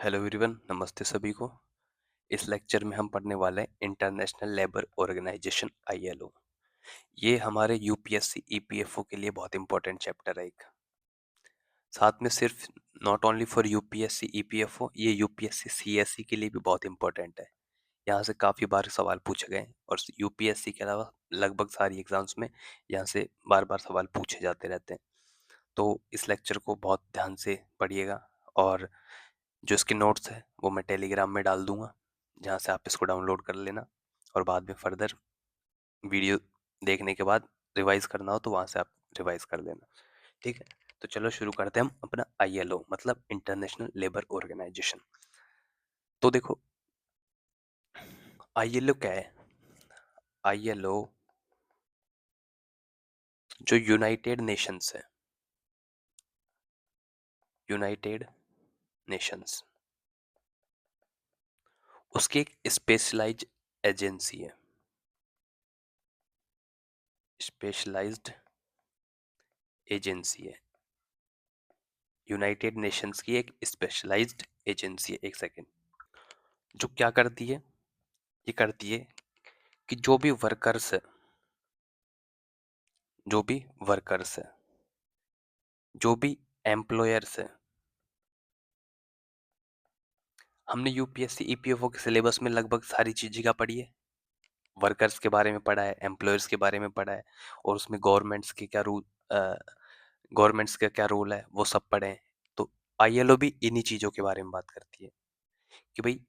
Hello everyone, नमस्ते सभी को। इस लेक्चर में हम पढ़ने वाले हैं इंटरनेशनल लेबर ऑर्गेनाइजेशन आईएलओ। ये हमारे यूपीएससी ईपीएफओ के लिए बहुत इंपॉर्टेंट चैप्टर है एक। साथ में सिर्फ not only for UPSC EPFO, ये यूपीएससी सीएसई के लिए भी बहुत इंपॉर्टेंट है। यहाँ से काफ़ी बार सवाल पूछे गए और यूपीएससी के अलावा लगभग सारी एग्जाम्स में यहाँ से बार बार सवाल पूछे जाते रहते हैं। तो इस लेक्चर को बहुत ध्यान से पढ़िएगा और जो इसके नोट्स है वो मैं टेलीग्राम में डाल दूंगा, जहाँ से आप इसको डाउनलोड कर लेना और बाद में फर्दर वीडियो देखने के बाद रिवाइज करना हो तो वहाँ से आप रिवाइज कर लेना। ठीक है, तो चलो शुरू करते हैं हम अपना आईएलओ मतलब इंटरनेशनल लेबर ऑर्गेनाइजेशन। तो देखो, आईएलओ क्या है? आईएलओ जो यूनाइटेड नेशंस है, यूनाइटेड नेशंस, उसकी एक स्पेशलाइज्ड एजेंसी है। स्पेशलाइज्ड एजेंसी है, यूनाइटेड नेशंस की एक स्पेशलाइज्ड एजेंसी है। एक सेकेंड। जो क्या करती है? ये करती है कि जो भी वर्कर्स है, जो भी एम्प्लॉयर्स है। हमने यूपीएससी ईपीएफओ के सिलेबस में लगभग सारी चीजें का पढ़ी है। वर्कर्स के बारे में पढ़ा है, एम्प्लॉयर्स के बारे में पढ़ा है, और उसमें गवर्नमेंट्स का क्या रोल है वो सब पढ़े हैं। तो आईएलओ भी इन्हीं चीजों के बारे में बात करती है कि भाई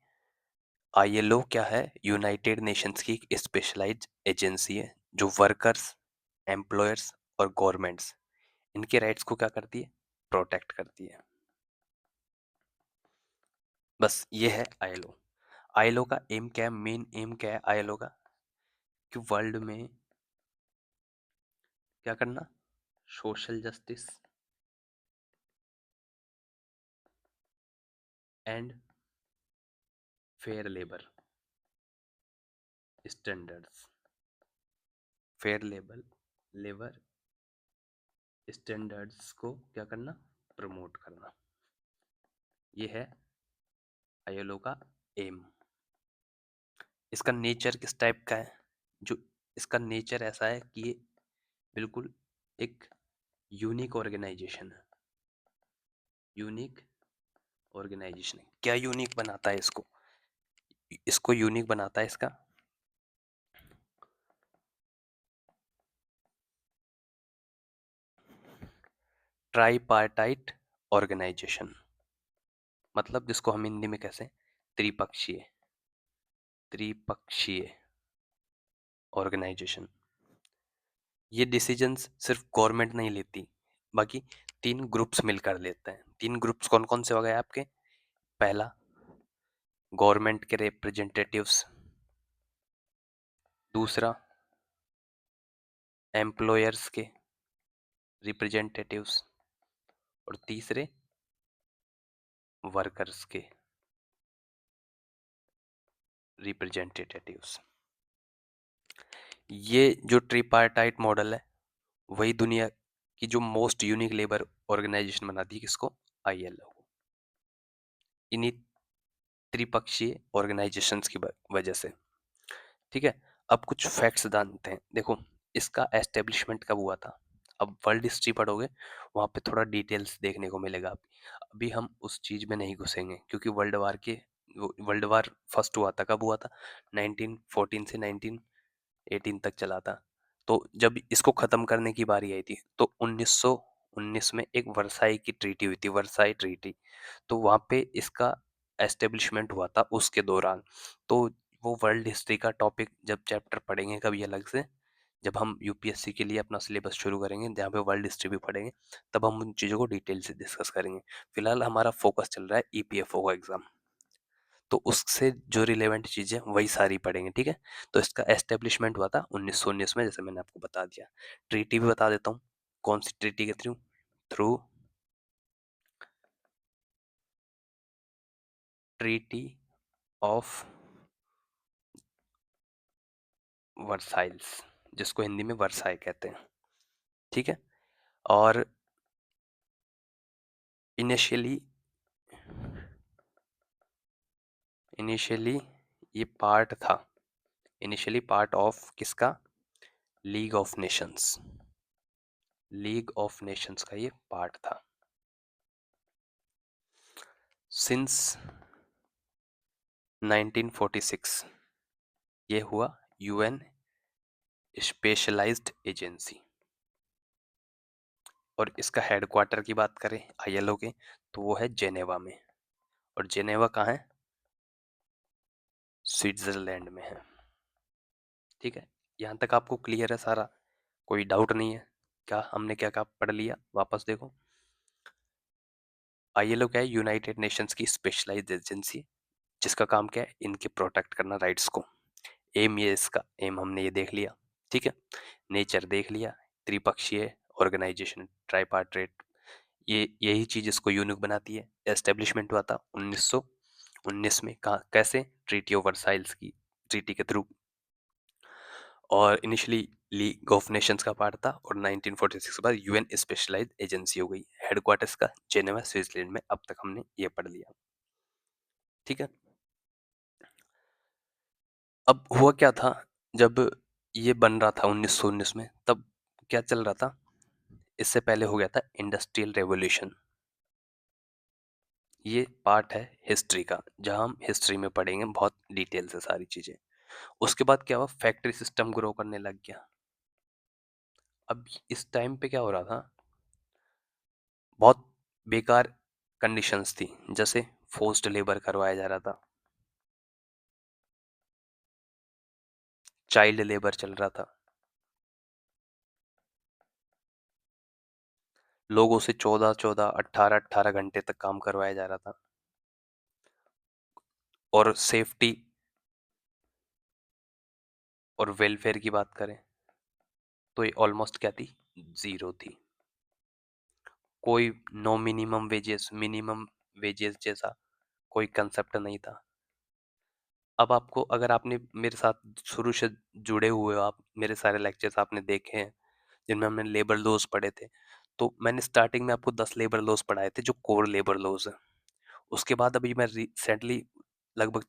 आईएलओ क्या है? यूनाइटेड नेशंस की एक स्पेशलाइज्ड एजेंसी है जो वर्कर्स, एम्प्लॉयर्स और गवर्नमेंट्स, इनके राइट्स को क्या करती है? प्रोटेक्ट करती है। बस ये है आईएलओ। आईएलओ का एम क्या है? मेन एम क्या है आईएलओ का? कि वर्ल्ड में क्या करना? Social justice and fair standards fair labour standards को क्या करना? प्रमोट करना। ये है आईएलओ का एम। इसका नेचर किस टाइप का है? जो इसका नेचर ऐसा है कि ये बिल्कुल एक यूनिक ऑर्गेनाइजेशन है। यूनिक ऑर्गेनाइजेशन है। क्या यूनिक बनाता है इसको? इसको यूनिक बनाता है इसका ट्राईपार्टाइट ऑर्गेनाइजेशन, मतलब जिसको हम हिंदी में कैसे त्रिपक्षीय त्रिपक्षीय ऑर्गेनाइजेशन। ये डिसीजंस सिर्फ गवर्नमेंट नहीं लेती, बाकी तीन ग्रुप्स मिलकर लेते हैं। तीन ग्रुप्स कौन कौन से हो गए आपके? पहला, गवर्नमेंट के रिप्रेजेंटेटिव्स। दूसरा, एम्प्लॉयर्स के रिप्रेजेंटेटिव्स। और तीसरे, वर्कर्स के रिप्रेजेंटेटिव्स। ये जो ट्रिपार्टाइट मॉडल है वही दुनिया की जो मोस्ट यूनिक लेबर ऑर्गेनाइजेशन बनाती है। किसको? आईएलओ। इन्हीं त्रिपक्षीय ऑर्गेनाइजेशंस की वजह से। ठीक है, अब कुछ फैक्ट्स जानते हैं। देखो, इसका एस्टेब्लिशमेंट कब हुआ था? अब वर्ल्ड हिस्ट्री पढ़ोगे, वहाँ पे थोड़ा डिटेल्स देखने को मिलेगा। अभी हम उस चीज में नहीं घुसेंगे क्योंकि वर्ल्ड वार फर्स्ट हुआ था। कब हुआ था? 1914 से 1918 तक चला था। तो जब इसको खत्म करने की बारी आई थी तो 1919 में एक वर्साई की ट्रीटी हुई थी, वर्साई ट्रीटी। तो वहाँ पे इसका एस्टेब्लिशमेंट हुआ था उसके दौरान। तो वो वर्ल्ड हिस्ट्री का टॉपिक जब चैप्टर पढ़ेंगे कभी अलग से, जब हम यूपीएससी के लिए अपना सिलेबस शुरू करेंगे जहाँ पे वर्ल्ड हिस्ट्री भी पढ़ेंगे, तब हम उन चीज़ों को डिटेल से डिस्कस करेंगे। फिलहाल हमारा फोकस चल रहा है ईपीएफओ का एग्जाम, तो उससे जो रिलेवेंट चीज़ें वही सारी पढ़ेंगे। ठीक है, तो इसका एस्टेब्लिशमेंट हुआ था 1919 में, जैसे मैंने आपको बता दिया। ट्रीटी भी बता देता हूँ, कौन सी ट्रीटी के through? Through treaty of Versailles, जिसको हिंदी में वर्साई कहते हैं। ठीक है, और इनिशियली इनिशियली ये पार्ट था, इनिशियली पार्ट ऑफ किसका, league of Nations, league of Nations का ये पार्ट था। सिंस 1946 ये हुआ यूएन स्पेशलाइज्ड एजेंसी, और इसका हेडक्वार्टर की बात करें आईएलओ के तो वो है जेनेवा में, और जेनेवा कहाँ है, स्विट्जरलैंड में है। ठीक है, यहाँ तक आपको क्लियर है सारा, कोई डाउट नहीं है क्या, हमने क्या क्या पढ़ लिया, वापस देखो। आईएलओ क्या है, यूनाइटेड नेशंस की स्पेशलाइज्ड एजेंसी, जिसका काम क्या है, इनके प्रोटेक्ट करना राइट्स को। एम ये इसका एम हमने ये देख लिया। ठीक है, नेचर देख लिया, त्रिपक्षीय ऑर्गेनाइजेशन, ट्राइपार्टेट, ये यही चीज इसको यूनिक बनाती है। एस्टेब्लिशमेंट हुआ था 1919 में, कहा कैसे, ट्रीटी ऑफ वर्साइल्स की ट्रीटी के थ्रू, और इनिशियली लीग ऑफ नेशंस का पार्ट था, और 1946 के बाद यूएन स्पेशलाइज्ड एजेंसी हो गई। हेडक्वार्टर्स का जेनेवा स्विट्जरलैंड में। अब तक हमने ये पढ़ लिया। ठीक है, अब हुआ क्या था, जब ये बन रहा था 1919 में, तब क्या चल रहा था, इससे पहले हो गया था इंडस्ट्रियल रेवोल्यूशन। ये पार्ट है हिस्ट्री का, जहां हम हिस्ट्री में पढ़ेंगे बहुत डिटेल से सारी चीजें। उसके बाद क्या हुआ, फैक्ट्री सिस्टम ग्रो करने लग गया। अब इस टाइम पे क्या हो रहा था, बहुत बेकार कंडीशंस थी, जैसे फोर्स्ड लेबर करवाया जा रहा था, चाइल्ड लेबर चल रहा था, लोगों से 14-14, 18-18 घंटे तक काम करवाया जा रहा था, और सेफ्टी और वेलफेयर की बात करें तो ये ऑलमोस्ट क्या थी, जीरो थी। कोई no minimum wages, minimum wages जैसा कोई कंसेप्ट नहीं था। अब आपको, अगर आपने मेरे साथ शुरू से जुड़े हुए हो, आप मेरे सारे लेक्चर्स आपने देखे हैं जिनमें हमने लेबर लॉज पढ़े थे, तो मैंने स्टार्टिंग में आपको 10 लेबर लॉज पढ़ाए थे जो कोर लेबर लॉज है। उसके बाद अभी मैं रिसेंटली लगभग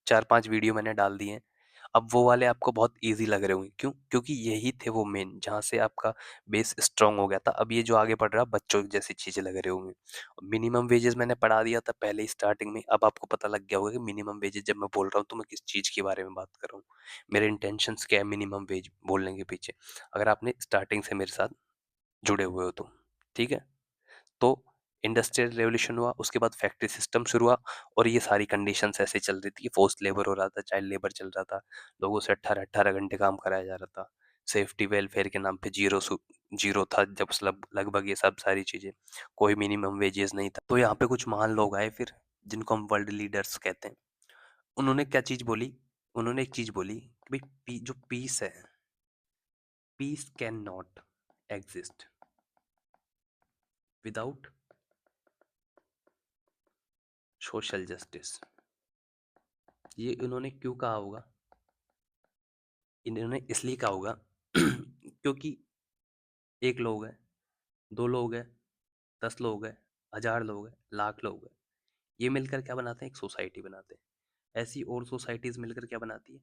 4-5 वीडियो मैंने डाल दिए हैं। अब वो वाले आपको बहुत इजी लग रहे होंगे, क्यों, क्योंकि यही थे वो मेन, जहाँ से आपका बेस स्ट्रांग हो गया था। अब ये जो आगे पढ़ रहा बच्चों जैसी चीजें लग रहे होंगे। मिनिमम वेजेस मैंने पढ़ा दिया था पहले ही स्टार्टिंग में, अब आपको पता लग गया होगा कि मिनिमम वेजेस जब मैं बोल रहा हूँ तो मैं किस चीज के बारे में बात कर रहा हूँ, मेरे इंटेंशंस क्या है मिनिमम वेज बोलने के पीछे, अगर आपने स्टार्टिंग से मेरे साथ जुड़े हुए हो तो। ठीक है, तो इंडस्ट्रियल रेवोल्यूशन हुआ, उसके बाद फैक्ट्री सिस्टम शुरू हुआ, और ये सारी कंडीशंस ऐसे चल रही थी कि फोर्स्ड लेबर हो रहा था, चाइल्ड लेबर चल रहा था, लोगों से 18-18 घंटे काम कराया जा रहा था, सेफ्टी वेलफेयर के नाम पे जीरो था, जब लगभग ये सब सारी चीजें, कोई मिनिमम वेजेस नहीं था। तो यहाँ पे कुछ महान लोग आए फिर, जिनको हम वर्ल्ड लीडर्स कहते हैं। उन्होंने क्या चीज बोली, उन्होंने एक चीज बोली कि भाई जो पीस है, piece can not exist without social justice. ये इन्होंने क्यों कहा होगा, इन्होंने इसलिए कहा होगा क्योंकि एक लोग है, दो लोग है, 10 लोग है, 1000 लोग है, लाख लोग है, ये मिलकर क्या बनाते हैं, एक सोसाइटी बनाते हैं। ऐसी और सोसाइटीज मिलकर क्या बनाती है,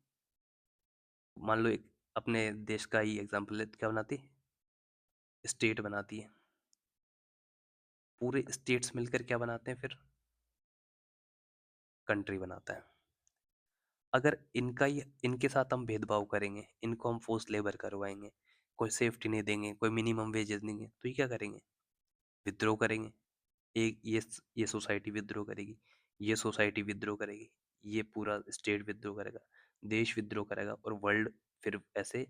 मान लो एक अपने देश का ही एग्जांपल ले, तो क्या बनाती है, स्टेट बनाती है। पूरे स्टेट्स मिलकर क्या बनाते हैं फिर, कंट्री बनाता है। अगर इनका ही, इनके साथ हम भेदभाव करेंगे, इनको हम फोर्स लेबर करवाएंगे, कोई सेफ्टी नहीं देंगे, कोई मिनिमम वेजेस देंगे, तो ये क्या करेंगे, विद्रोह करेंगे। एक ये सोसाइटी विद्रोह करेगी, ये सोसाइटी विद्रोह करेगी, ये पूरा स्टेट विद्रोह करेगा, देश विद्रोह करेगा, और वर्ल्ड फिर ऐसे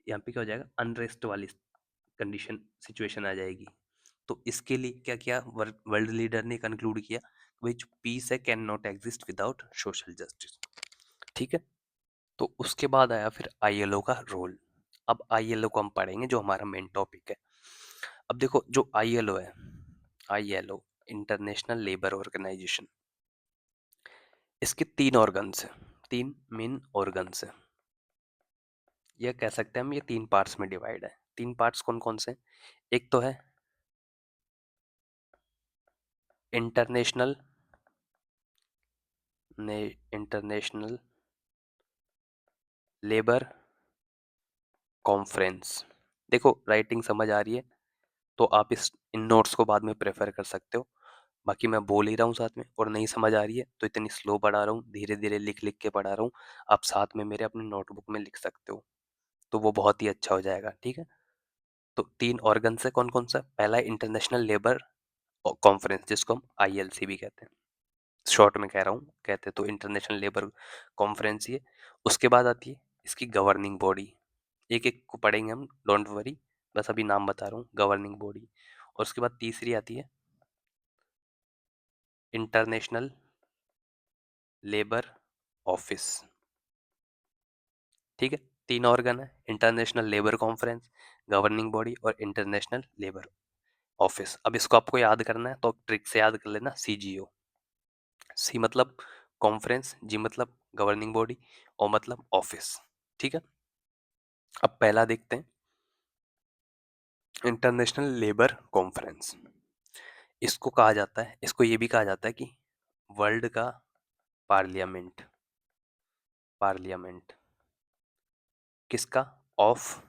यहाँ पे क्या हो जाएगा, अनरेस्ट वाली कंडीशन सिचुएशन आ जाएगी। तो इसके लिए क्या किया, वर्ल्ड लीडर ने कंक्लूड किया कि भाई जो पीस है can not exist without social justice. ठीक है, तो उसके बाद आया फिर आईएलओ का रोल। अब आईएलओ को हम पढ़ेंगे, जो हमारा मेन टॉपिक है। अब देखो जो आईएलओ है, आईएलओ इंटरनेशनल लेबर ऑर्गेनाइजेशन, इसके 3 ऑर्गन्स हैं, 3 मेन ऑर्गन्स हैं। ये कह सकते हैं हम, ये 3 पार्ट्स में डिवाइड है। 3 पार्ट्स कौन कौन से, एक तो है इंटरनेशनल ने इंटरनेशनल लेबर कॉन्फ्रेंस। देखो राइटिंग समझ आ रही है तो आप इस इन नोट्स को बाद में प्रेफर कर सकते हो। बाकी मैं बोल ही रहा हूँ साथ में, और नहीं समझ आ रही है तो इतनी स्लो पढ़ा रहा हूँ, धीरे धीरे लिख लिख के पढ़ा रहा हूँ। आप साथ में मेरे अपने नोटबुक में लिख सकते हो, तो वो बहुत ही अच्छा हो जाएगा। ठीक है, तो 3 ऑर्गन्स है, कौन कौन सा? पहला है इंटरनेशनल लेबर कॉन्फ्रेंस, जिसको हम आईएलसी भी कहते हैं, शॉर्ट में कह रहा हूँ, कहते तो इंटरनेशनल लेबर कॉन्फ्रेंस ही है। उसके बाद आती है इसकी गवर्निंग बॉडी, एक एक को पढ़ेंगे हम, डोंट वरी, बस अभी नाम बता रहा हूँ, गवर्निंग बॉडी। और उसके बाद तीसरी आती है इंटरनेशनल लेबर ऑफिस। ठीक है, 3 ऑर्गन है, international labour conference, governing body और इंटरनेशनल लेबर ऑफिस। अब इसको आपको याद करना है तो ट्रिक से याद कर लेना, सीजीओ। सी मतलब कॉन्फ्रेंस, जी मतलब गवर्निंग बॉडी, ओ मतलब ऑफिस। ठीक है, अब पहला देखते हैं, इंटरनेशनल लेबर कॉन्फ्रेंस। इसको कहा जाता है, इसको ये भी कहा जाता है कि वर्ल्ड का पार्लियामेंट। पार्लियामेंट किसका? Of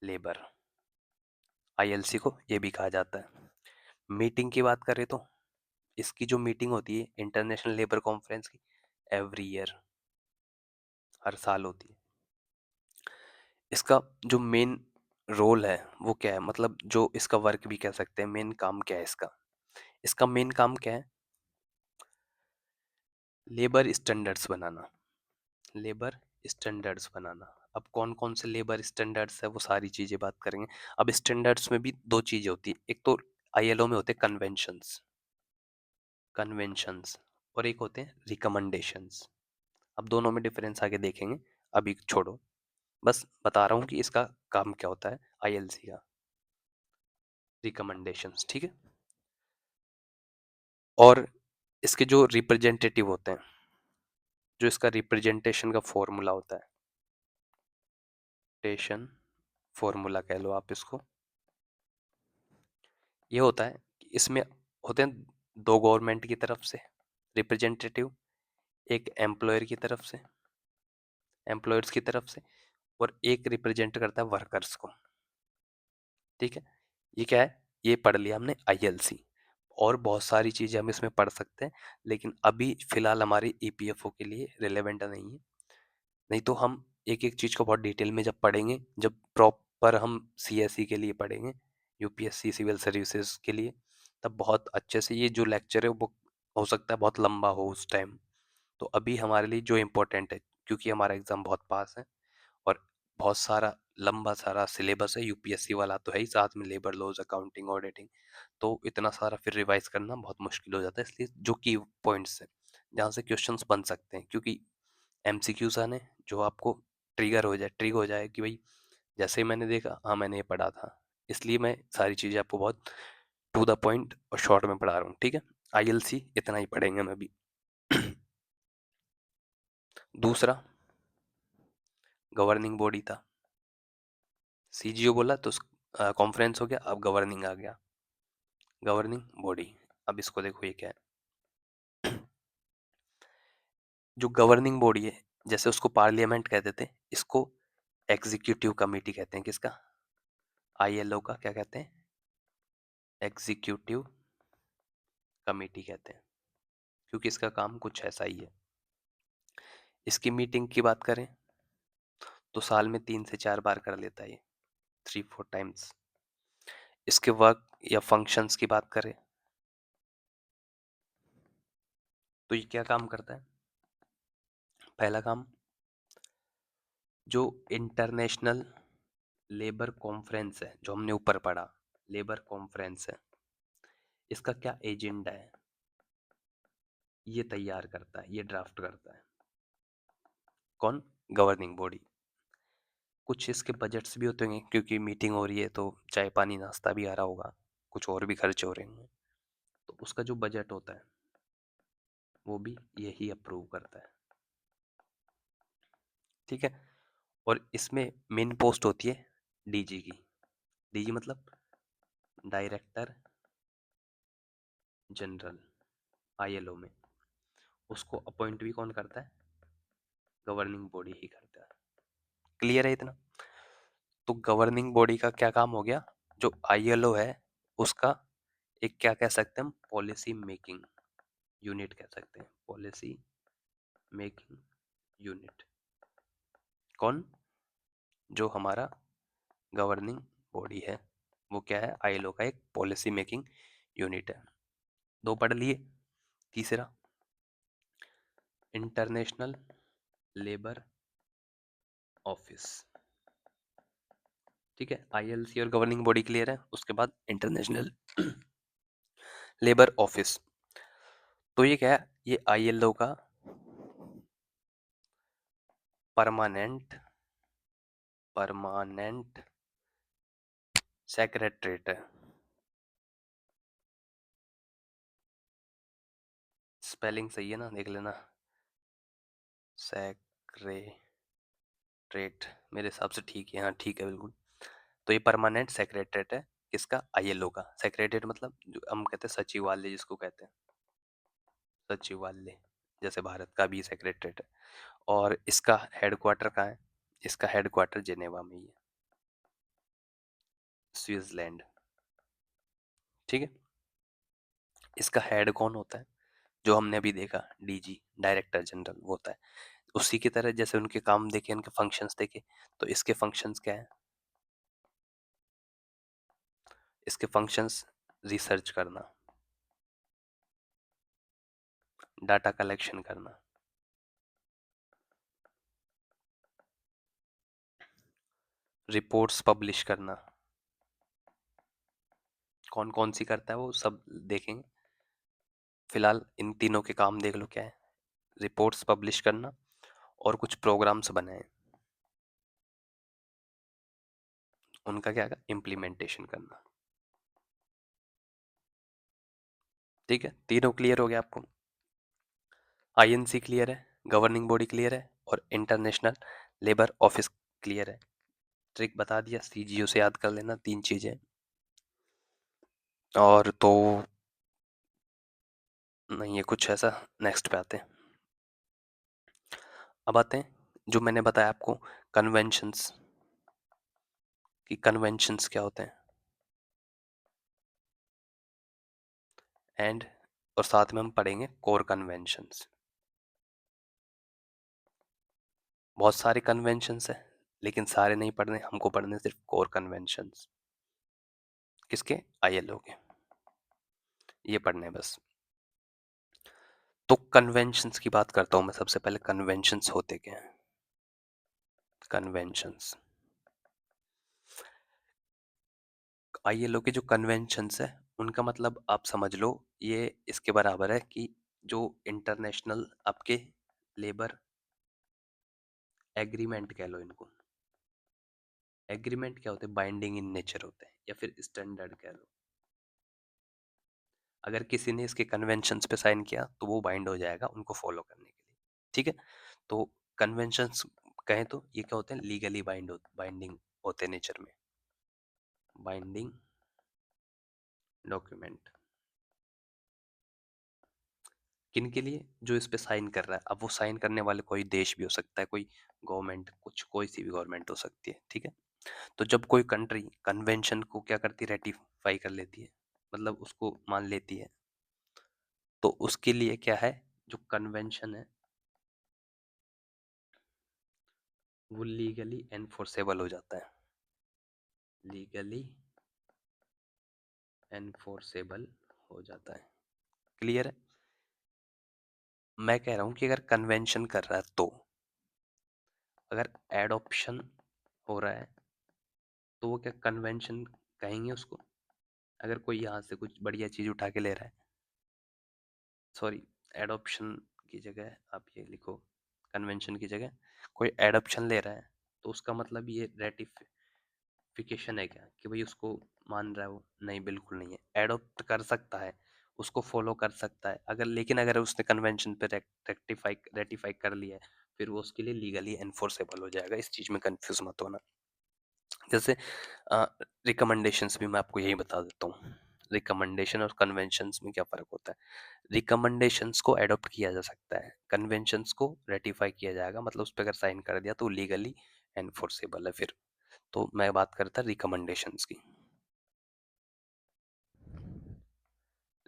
labour. आईएलसी को ये भी कहा जाता है। मीटिंग की बात करें तो इसकी जो मीटिंग होती है इंटरनेशनल लेबर कॉन्फ्रेंस की, एवरी ईयर, हर साल होती है। इसका जो मेन रोल है वो क्या है, मतलब जो इसका वर्क भी कह सकते हैं, मेन काम क्या है इसका? इसका मेन काम क्या है? लेबर स्टैंडर्ड्स बनाना। लेबर स्टैंडर्ड्स बनाना। अब कौन कौन से लेबर स्टैंडर्ड्स है वो सारी चीजें बात करेंगे। अब स्टैंडर्ड्स में भी 2 चीजें होती है, एक तो आईएलओ में होते हैं कन्वेंशंस, कन्वेंशंस, और एक होते हैं रिकमेंडेशंस। अब दोनों में डिफरेंस आगे देखेंगे, अभी छोड़ो, बस बता रहा हूँ कि इसका काम क्या होता है आईएलसी का। रिकमेंडेशंस, ठीक है। और इसके जो रिप्रेजेंटेटिव होते हैं, जो इसका रिप्रेजेंटेशन का फॉर्मूला होता है, टेशन फॉर्मूला कह लो आप इसको, ये होता है कि इसमें होते हैं 2 गवर्नमेंट की तरफ से रिप्रेजेंटेटिव, एक एम्प्लॉयर की तरफ से, एम्प्लॉयर्स की तरफ से, और एक रिप्रेजेंट करता है वर्कर्स को। ठीक है, ये क्या है? ये पढ़ लिया हमने आईएलसी, और बहुत सारी चीजें हम इसमें पढ़ सकते हैं, लेकिन अभी फिलहाल हमारी ईपीएफओ के लिए रिलेवेंट नहीं है। नहीं तो हम एक एक चीज को बहुत डिटेल में जब पढ़ेंगे, जब प्रॉपर हम सीएसई के लिए पढ़ेंगे, यूपीएससी सिविल सर्विसेज के लिए, तब बहुत अच्छे से ये जो लेक्चर है वो हो सकता है बहुत लंबा हो उस टाइम। तो अभी हमारे लिए जो इम्पोर्टेंट है, क्योंकि हमारा एग्जाम बहुत पास है और बहुत सारा लंबा सारा सिलेबस है, यूपीएससी वाला तो है ही, साथ में लेबर लॉज, अकाउंटिंग, ऑडिटिंग, तो इतना सारा फिर रिवाइज करना बहुत मुश्किल हो जाता है। इसलिए जो की पॉइंट्स है जहाँ से क्वेश्चंस बन सकते हैं, क्योंकि एमसीक्यूज आने जो आपको ट्रिगर हो जाए कि भाई जैसे ही मैंने देखा, हाँ मैंने ये पढ़ा था, इसलिए मैं सारी चीज़ें आपको बहुत टू द पॉइंट और शॉर्ट में पढ़ा रहा हूँ। ठीक है, आईएलसी इतना ही पढ़ेंगे हम अभी। दूसरा गवर्निंग बॉडी था, सीजीओ बोला तो कॉन्फ्रेंस हो गया, अब गवर्निंग आ गया, गवर्निंग बॉडी। अब इसको देखो ये क्या है। जो गवर्निंग बॉडी है, जैसे उसको पार्लियामेंट कहते थे, इसको एग्जीक्यूटिव कमेटी कहते हैं। किसका? आईएलओ का क्या कहते हैं? एग्जीक्यूटिव कमेटी कहते हैं, क्योंकि इसका काम कुछ ऐसा ही है। इसकी मीटिंग की बात करें तो साल में 3 से 4 बार कर लेता है ये, 3-4 टाइम्स। इसके वर्क या फंक्शंस की बात करें तो ये क्या काम करता है? पहला काम, जो इंटरनेशनल लेबर कॉन्फ्रेंस है, जो हमने ऊपर पढ़ा, लेबर कॉन्फ्रेंस है, इसका क्या एजेंडा है, ये तैयार करता है, ये ड्राफ्ट करता है। कौन? Governing body. कुछ इसके बजट्स भी होते होंगे, क्योंकि मीटिंग हो रही है तो चाय पानी नाश्ता भी आ रहा होगा, कुछ और भी खर्चे हो रहे होंगे, तो उसका जो बजट होता है वो भी यही अप्रूव करता है। ठीक है, और इसमें मेन पोस्ट होती है डीजी की। डीजी मतलब डायरेक्टर जनरल, आईएलओ में। उसको अपॉइंट भी कौन करता है? गवर्निंग बॉडी ही करता है। क्लियर है इतना? तो गवर्निंग बॉडी का क्या काम हो गया? जो आईएलओ है उसका एक क्या कह सकते हैं हम? पॉलिसी मेकिंग यूनिट कह सकते हैं। Policy making unit. कौन? जो हमारा गवर्निंग बॉडी है वो क्या है? आईएलओ का एक पॉलिसी मेकिंग यूनिट है। दो पढ़ लिए। तीसरा, इंटरनेशनल लेबर ऑफिस। ठीक है, आईएलसी और गवर्निंग बॉडी क्लियर है। उसके बाद इंटरनेशनल लेबर ऑफिस। तो ये क्या है? ये आईएलओ का परमानेंट परमानेंट सेक्रेटरेट है। स्पेलिंग सही है ना? देख लेना। सेक्रेटरेट मेरे हिसाब से ठीक है। हाँ ठीक है बिल्कुल। तो ये परमानेंट सेक्रेटरेट है किसका? आईएलओ का। सेक्रेटरेट मतलब जो हम कहते हैं सचिवालय जिसको कहते हैं, सचिवालय। जैसे भारत का भी सेक्रेटरेट है। और इसका हेडक्वार्टर कहाँ है? इसका हेडक्वार्टर जेनेवा में ही है, स्विट्जरलैंड। ठीक है। इसका हेड कौन होता है? जो हमने अभी देखा, डीजी, डायरेक्टर जनरल वो होता है। उसी की तरह जैसे उनके काम देखे, उनके फंक्शंस देखे, तो इसके फंक्शंस क्या है? इसके फंक्शंस रिसर्च करना, डाटा कलेक्शन करना, रिपोर्ट्स पब्लिश करना। कौन कौन सी करता है वो सब देखेंगे। फिलहाल इन तीनों के काम देख लो क्या है। रिपोर्ट्स पब्लिश करना और कुछ प्रोग्राम्स बनाए, उनका क्या है? इम्प्लीमेंटेशन करना। ठीक है, तीनों क्लियर हो गया आपको। आईएनसी क्लियर है, गवर्निंग बॉडी क्लियर है, और इंटरनेशनल लेबर ऑफिस क्लियर है। ट्रिक बता दिया, सीजीओ से याद कर लेना तीन चीजें। और तो नहीं है कुछ ऐसा। नेक्स्ट पे आते हैं। अब आते हैं जो मैंने बताया आपको, कन्वेंशंस। कि कन्वेंशंस क्या होते हैं, एंड और साथ में हम पढ़ेंगे कोर कन्वेंशंस। बहुत सारे कन्वेंशंस हैं लेकिन सारे नहीं पढ़ने हमको, पढ़ने सिर्फ कोर कन्वेंशंस। किसके? आईएलओ के। ये पढ़ने हैं बस। तो कन्वेंशंस की बात करता हूं मैं सबसे पहले। कन्वेंशंस होते क्या हैं? कन्वेंशंस, आईएलओ के जो कन्वेंशंस है उनका मतलब आप समझ लो, ये इसके बराबर है कि जो इंटरनेशनल आपके लेबर एग्रीमेंट कह लो इनको। एग्रीमेंट क्या होते हैं? बाइंडिंग इन नेचर होते हैं, या फिर स्टैंडर्ड कह लो। अगर किसी ने इसके कन्वेंशंस पे साइन किया तो वो बाइंड हो जाएगा उनको फॉलो करने के लिए। ठीक है। तो कन्वेंशंस कहें तो ये क्या होते हैं? लीगली बाइंडिंग होते हैं नेचर में। बाइंडिंग डॉक्यूमेंट किन के लिए? जो इस पे साइन कर रहा है। अब वो साइन करने वाले कोई देश भी हो सकता है, कोई गवर्नमेंट, कुछ कोई सी भी गवर्नमेंट हो सकती है। ठीक है। तो जब कोई कंट्री कन्वेंशन को क्या करती है? रेटिफाई कर लेती है, मतलब उसको मान लेती है, तो उसके लिए क्या है? जो कन्वेंशन है वो लीगली एनफोर्सेबल हो जाता है। लीगली एनफोर्सेबल हो जाता है। क्लियर है? मैं कह रहा हूं कि अगर कन्वेंशन कर रहा है तो, अगर एडॉप्शन हो रहा है तो वो क्या कन्वेंशन कहेंगे उसको? अगर कोई यहाँ से कुछ बढ़िया चीज उठा के ले रहा है, सॉरी, एडॉप्शन की जगह आप ये लिखो, कन्वेंशन की जगह कोई एडॉप्शन ले रहा है, तो उसका मतलब ये रेटिफिकेशन है क्या कि भाई उसको मान रहा है वो? नहीं, बिल्कुल नहीं है। एडॉप्ट कर सकता है, उसको फॉलो कर सकता है अगर, लेकिन अगर उसने कन्वेंशन पे रेटिफाई कर लिया है, फिर वो उसके लिए लीगली एनफोर्सेबल हो जाएगा। इस चीज में कंफ्यूज मत होना। जैसे रिकमेंडेशंस भी मैं आपको यही बता देता हूँ। रिकमेंडेशन और कन्वेंशंस में क्या फ़र्क होता है? रिकमेंडेशंस को एडॉप्ट किया जा सकता है, कन्वेंशंस को रेटिफाई किया जाएगा, मतलब उस पे अगर साइन कर दिया तो लीगली एनफोर्सेबल है फिर। तो मैं बात करता रिकमेंडेशंस की।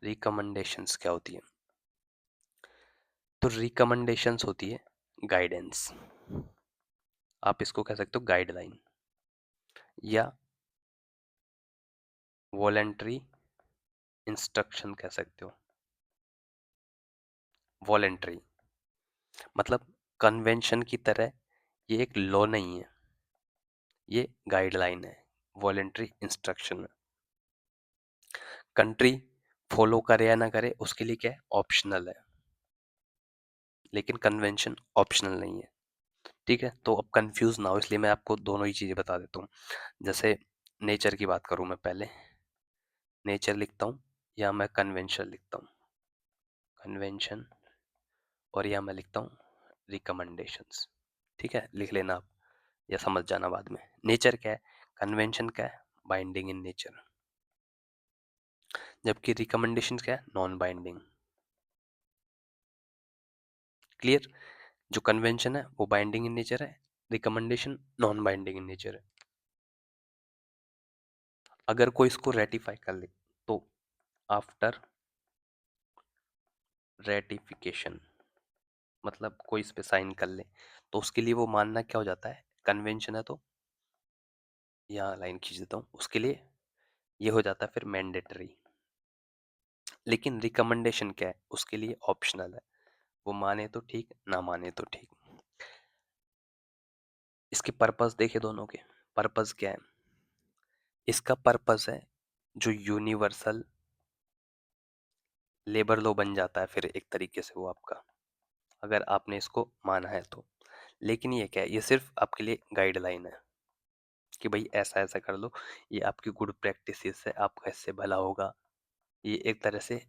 रिकमेंडेशंस क्या होती है? तो रिकमेंडेशंस होती है गाइडेंस, आप इसको कह सकते हो गाइडलाइन या वॉलेंट्री इंस्ट्रक्शन कह सकते हो। वॉलेंट्री मतलब कन्वेंशन की तरह ये एक लॉ नहीं है, ये गाइडलाइन है, वॉलेंट्री इंस्ट्रक्शन है। कंट्री फॉलो करे या ना करे उसके लिए क्या है, ऑप्शनल है, लेकिन कन्वेंशन ऑप्शनल नहीं है। ठीक है, तो अब कंफ्यूज ना हो इसलिए मैं आपको दोनों ही चीज़ें बता देता हूँ। जैसे नेचर की बात करूँ मैं पहले, नेचर लिखता हूँ या मैं कन्वेंशन लिखता हूँ, कन्वेंशन, और या मैं लिखता हूँ रिकमेंडेशंस। ठीक है, लिख लेना आप या समझ जाना बाद में। नेचर क्या है, कन्वेंशन क्या है, बाइंडिंग इन नेचर, जबकि रिकमेंडेशन क्या है, नॉन बाइंडिंग। क्लियर? जो कन्वेंशन है वो बाइंडिंग इन नेचर है, recommendation non binding in nature है। अगर कोई इसको रेटिफाई कर ले तो आफ्टर रेटिफिकेशन, मतलब कोई इस पे साइन कर ले तो उसके लिए वो मानना क्या हो जाता है, कन्वेंशन है तो यहाँ लाइन खींच देता हूँ, उसके लिए ये हो जाता है फिर मैंडेटरी। लेकिन रिकमेंडेशन क्या है, उसके लिए ऑप्शनल है, वो माने तो ठीक ना माने तो ठीक। इसके पर्पस देखे दोनों के, पर्पस क्या है, इसका पर्पस है जो यूनिवर्सल लेबर लॉ बन जाता है फिर एक तरीके से वो आपका, अगर आपने इसको माना है तो। लेकिन ये क्या है, ये सिर्फ आपके लिए गाइडलाइन है कि भाई ऐसा ऐसा कर लो, ये आपकी गुड प्रैक्टिस है, आपका इससे भला होगा। ये एक तरह से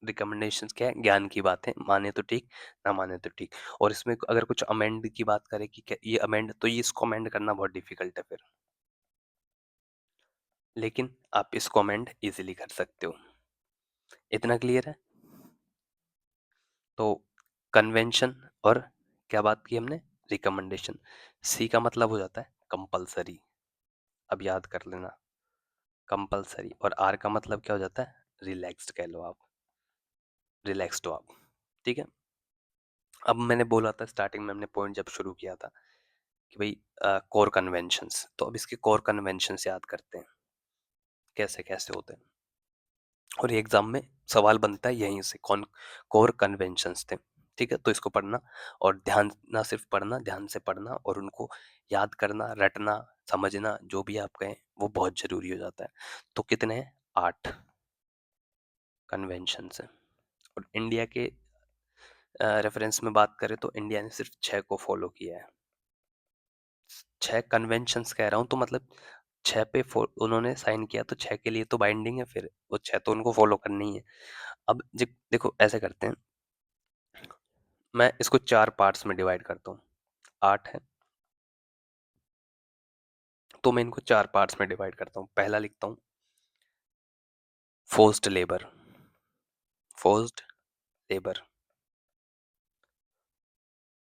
रिकमेंडेशंस क्या है, ज्ञान की बात है, माने तो ठीक ना माने तो ठीक। और इसमें अगर कुछ अमेंड की बात करें कि क्या ये अमेंड, तो ये इसको अमेंड करना बहुत डिफिकल्ट है फिर, लेकिन आप इसको अमेंड इजीली कर सकते हो। इतना क्लियर है? तो कन्वेंशन और क्या बात की हमने, रिकमेंडेशन। सी का मतलब हो जाता है कंपलसरी, अब याद कर लेना, कंपलसरी। और आर का मतलब क्या हो जाता है, रिलैक्स्ड कह लो आप, रिलैक्स्ड हो आप। ठीक है, अब मैंने बोला था स्टार्टिंग में, हमने पॉइंट जब शुरू किया था कि भाई कोर कन्वेंशंस, तो अब इसके कोर कन्वेंशंस याद करते हैं कैसे कैसे होते हैं। और ये एग्जाम में सवाल बनता है यहीं से, कौन कोर कन्वेंशंस थे। ठीक है, तो इसको पढ़ना, और ध्यान, ना सिर्फ पढ़ना, ध्यान से पढ़ना और उनको याद करना, रटना, समझना, जो भी आप कहें वो बहुत जरूरी हो जाता है। तो कितने हैं, 8 कन्वेंशंस हैं। और इंडिया के रेफरेंस में बात करें तो इंडिया ने सिर्फ 6 को फॉलो किया है। 6 कन्वेंशंस कह रहा हूँ तो मतलब 6 पे उन्होंने साइन किया, तो 6 के लिए तो बाइंडिंग है, फिर वो 6 तो उनको फॉलो करनी है। अब देखो ऐसे करते हैं, मैं इसको 4 पार्ट्स में डिवाइड करता हूँ, 8 है तो मैं इनको 4 पार्ट्स में डिवाइड करता हूँ। पहला लिखता हूँ फोर्स्ड लेबर, फोर्स्ड लेबर,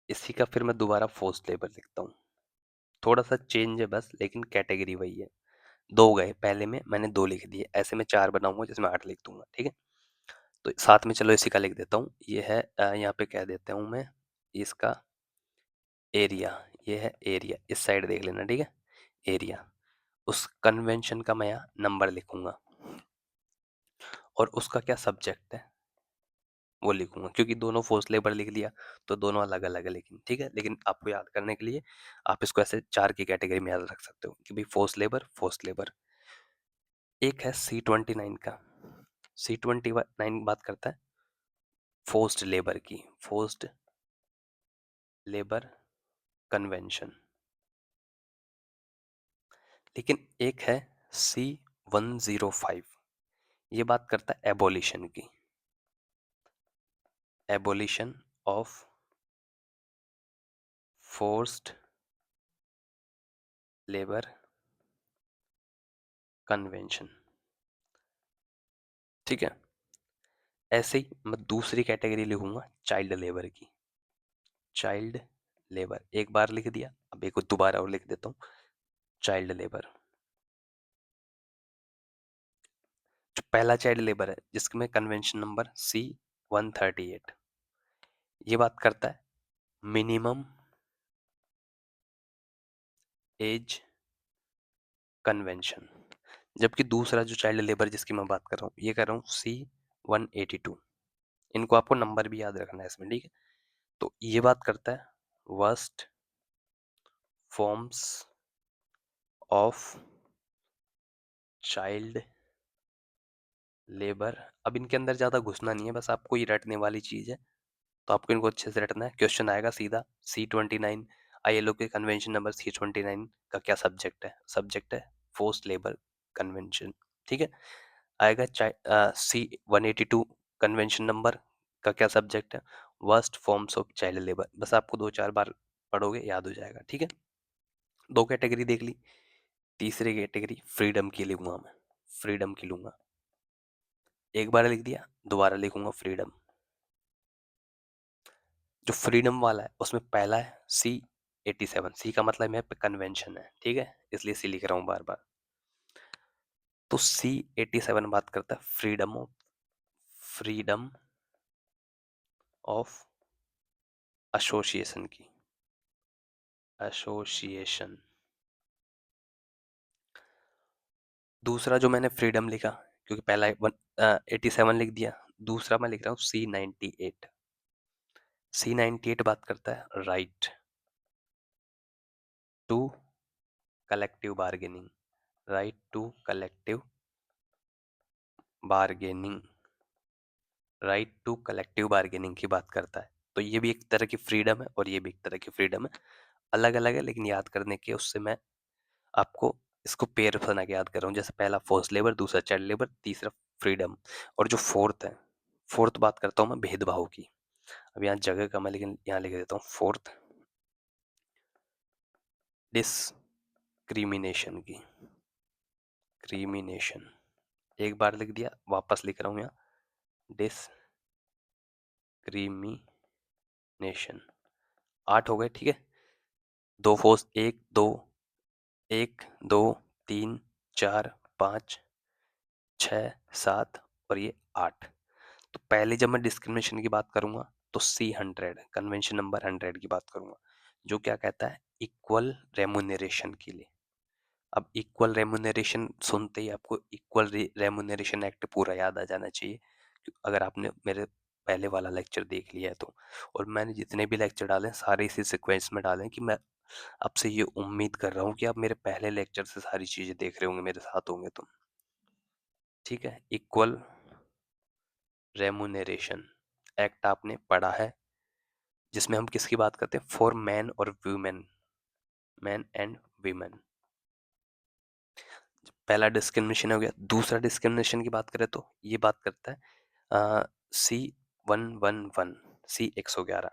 इसी का फिर मैं दोबारा फोर्स्ड लेबर लिखता हूँ। थोड़ा सा चेंज है बस, लेकिन कैटेगरी वही है। 2 गए पहले में, मैंने 2 लिख दिए, ऐसे मैं 4 बनाऊंगा जिसमें 8 लिख दूंगा। ठीक है, तो साथ में चलो इसी का लिख देता हूँ, ये है यहाँ पे कह देता हूँ मैं इसका एरिया, ये है एरिया, इस साइड देख लेना। ठीक है, एरिया, उस कन्वेंशन का मैं यहाँ नंबर लिखूंगा, और उसका क्या सब्जेक्ट है वो लिखूंगा, क्योंकि दोनों फोर्स लेबर लिख लिया तो दोनों अलग अलग है। लेकिन ठीक है, लेकिन आपको याद करने के लिए आप इसको ऐसे 4 की कैटेगरी में याद रख सकते हो कि भाई फोर्स लेबर, फोर्स लेबर। एक है C29 का, C29 बात करता है फोर्स्ड लेबर की, फोर्स्ड लेबर कन्वेंशन। लेकिन एक है C105, ये बात करता है एबोलिशन की, abolition of forced labour convention. ठीक है। ऐसे ही मैं दूसरी कैटेगरी लिखूंगा चाइल्ड लेबर की। चाइल्ड लेबर एक बार लिख दिया, अब एक दोबारा और लिख देता हूँ, चाइल्ड लेबर। जो पहला चाइल्ड लेबर है जिसमें कन्वेंशन नंबर C-138, ये बात करता है मिनिमम एज कन्वेंशन। जबकि दूसरा जो चाइल्ड लेबर जिसकी मैं बात कर रहा हूँ, ये कर रहा हूँ C-182। इनको आपको नंबर भी याद रखना है इसमें, ठीक है। तो ये बात करता है worst forms of child labour. अब इनके अंदर ज्यादा घुसना नहीं है, बस आपको ये रटने वाली चीज है, तो आपको इनको अच्छे से रटना है। क्वेश्चन आएगा सीधा C-29, ILO के कन्वेंशन नंबर C-29 का क्या सब्जेक्ट है? सब्जेक्ट है फोर्स्ड लेबर कन्वेंशन, ठीक है। आएगा C-182 कन्वेंशन नंबर का क्या सब्जेक्ट है? Worst forms of child labour. बस आपको 2-4 बार पढ़ोगे याद हो जाएगा, ठीक है। दो कैटेगरी देख ली, तीसरी कैटेगरी फ्रीडम की लूंगा मैं, फ्रीडम की लूंगा। एक बार लिख दिया, दोबारा लिखूंगा फ्रीडम। जो फ्रीडम वाला है उसमें पहला है C-87। सी का मतलब है कन्वेंशन है, ठीक है, इसलिए सी लिख रहा हूँ बार बार। तो C-87 बात करता है फ्रीडम ऑफ एसोसिएशन की, एसोसिएशन। दूसरा जो मैंने फ्रीडम लिखा, क्योंकि पहला 87 लिख दिया, दूसरा मैं लिख रहा हूँ C-98। C-98 बात करता है right to collective bargaining, right to collective bargaining, right to collective bargaining की बात करता है। तो ये भी एक तरह की फ्रीडम है और ये भी एक तरह की फ्रीडम है, अलग अलग है लेकिन याद करने के उससे मैं आपको इसको पेयर बना के याद कर रहा हूँ। जैसे पहला फोर्स लेबर, दूसरा चाइल्ड लेबर, तीसरा फ्रीडम, और जो फोर्थ है, फोर्थ बात करता हूँ मैं भेदभाव की। अब यहाँ जगह कम है लेकिन यहाँ लिख देता हूँ फोर्थ डिस्क्रिमिनेशन की, क्रिमिनेशन। एक बार लिख दिया, वापस लिख रहा हूँ यहाँ डिस्क्रिमिनेशन। 8 हो गए, ठीक है। दो फोर्स, एक दो, एक दो, 3 4 5 6 7 और ये 8। तो पहले जब मैं डिस्क्रिमिनेशन की बात करूंगा तो C-100 कन्वेंशन नंबर 100 की बात करूंगा, जो क्या कहता है इक्वल रेमुनरेशन के लिए। अब इक्वल रेमुनरेशन सुनते ही आपको इक्वल रेमुनरेशन एक्ट पूरा याद आ जाना चाहिए, अगर आपने मेरे पहले वाला लेक्चर देख लिया है तो। और मैंने जितने भी लेक्चर डाले हैं सारे इसी सीक्वेंस में डाले हैं, कि मैं आपसे ये उम्मीद कर रहा हूँ कि आप मेरे पहले लेक्चर से सारी चीजें देख रहे होंगे, मेरे साथ होंगे तुम, ठीक है। इक्वल रेमुनरेशन एक्ट आपने पढ़ा है, जिसमें हम किसकी बात करते हैं? फॉर मैन और वुमेन, मैन एंड वीमेन। पहला डिस्क्रिमिनेशन हो गया। दूसरा डिस्क्रिमिनेशन की बात करें तो ये बात करता है C-111, C-111,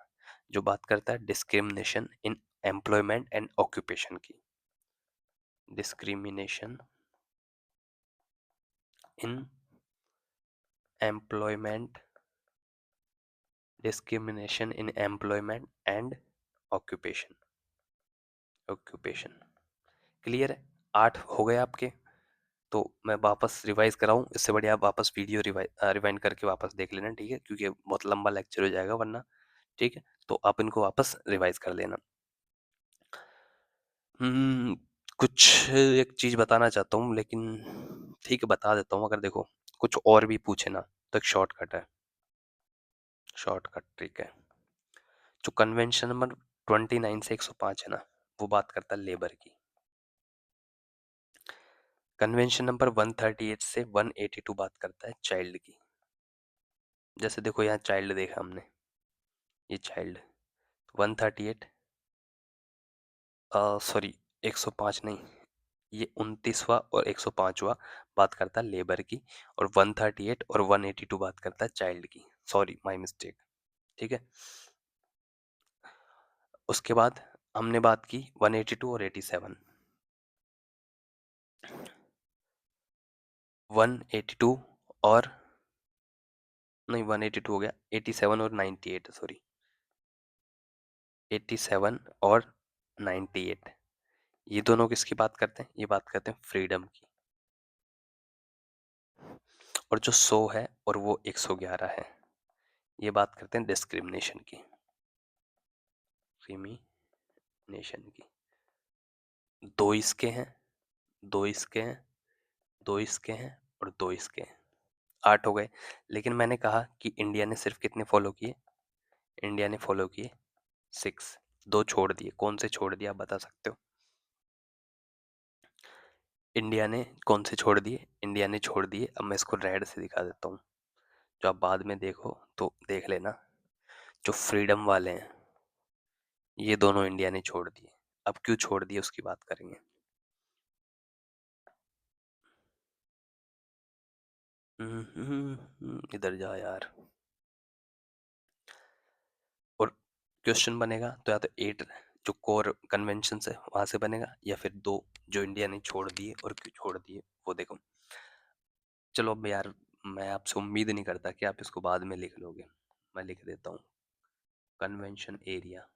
जो बात करता है discrimination in employment and occupation की, discrimination in employment, discrimination in employment and occupation, occupation. Clear है? 8 हो गए आपके। तो मैं वापस रिवाइज कराऊं, इससे बढ़िया आप वापस वीडियो रिवाइंड करके वापस देख लेना, ठीक है, क्योंकि बहुत लंबा लेक्चर हो जाएगा वरना, ठीक है। तो आप इनको वापस रिवाइज कर लेना। हम्म, कुछ एक चीज बताना चाहता हूँ लेकिन ठीक है बता देता हूँ, अगर देखो कुछ और भी पूछे ना तो एक शॉर्टकट है, शॉर्टकट, ठीक है। जो कन्वेंशन नंबर 29 से 105 है ना, वो बात करता है लेबर की। कन्वेंशन नंबर 138 से 182 बात करता है चाइल्ड की। जैसे देखो यहाँ चाइल्ड देखा हमने, ये चाइल्ड 138, सॉरी 105 नहीं, ये 29वां और 105वां बात करता है लेबर की, और 138 और 182 बात करता है चाइल्ड की। सॉरी माय मिस्टेक, ठीक है। उसके बाद हमने बात की 182 और 87, 182 और नहीं 182 हो गया, 87 और 98, सॉरी 87 और 98, ये दोनों किसकी बात करते हैं? ये बात करते हैं फ्रीडम की। और जो 100 है और वो 111 है, ये बात करते हैं डिस्क्रिमिनेशन की, डिस्क्रिमिनेशन की। दो इसके हैं, दो इसके हैं, दो इसके हैं और दो इसके हैं, 8 हो गए। लेकिन मैंने कहा कि इंडिया ने सिर्फ कितने फॉलो किए? इंडिया ने फॉलो किए 6, दो छोड़ दिए। कौन से छोड़ दिए आप बता सकते हो? इंडिया ने कौन से छोड़ दिए? इंडिया ने छोड़ दिए, अब मैं इसको रेड से दिखा देता हूँ, जो आप बाद में देखो तो देख लेना। जो फ्रीडम वाले हैं, ये दोनों इंडिया ने छोड़ दिए। अब क्यों छोड़ दिए उसकी बात करेंगे। इधर जा यार। और क्वेश्चन बनेगा तो या तो 8 जो कोर कन्वेंशन है वहां से बनेगा, या फिर दो जो इंडिया ने छोड़ दिए और क्यों छोड़ दिए वो देखो। चलो अब यार, मैं आपसे उम्मीद नहीं करता कि आप इसको बाद में लिख लोगे, मैं लिख देता हूँ कन्वेंशन एरिया।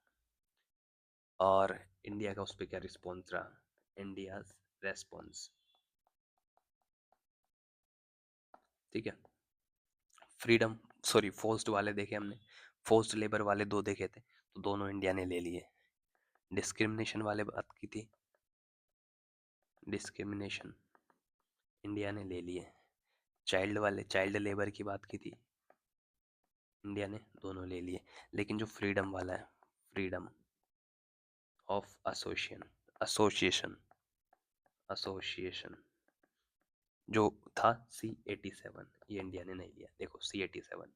और इंडिया का उस पर क्या रिस्पॉन्स रहा? इंडिया रेस्पॉन्स, ठीक है। फ्रीडम, सॉरी फोर्स्ड वाले देखे हमने, फोर्स्ड लेबर वाले दो देखे थे, तो दोनों इंडिया ने ले लिए। डिस्क्रिमिनेशन वाले बात की थी, डिस्क्रिमिनेशन इंडिया ने ले लिए। चाइल्ड वाले, चाइल्ड लेबर की बात की थी, इंडिया ने दोनों ले लिए। लेकिन जो फ्रीडम वाला है, freedom of association, association, association जो था C87, ये इंडिया ने नहीं लिया। देखो C87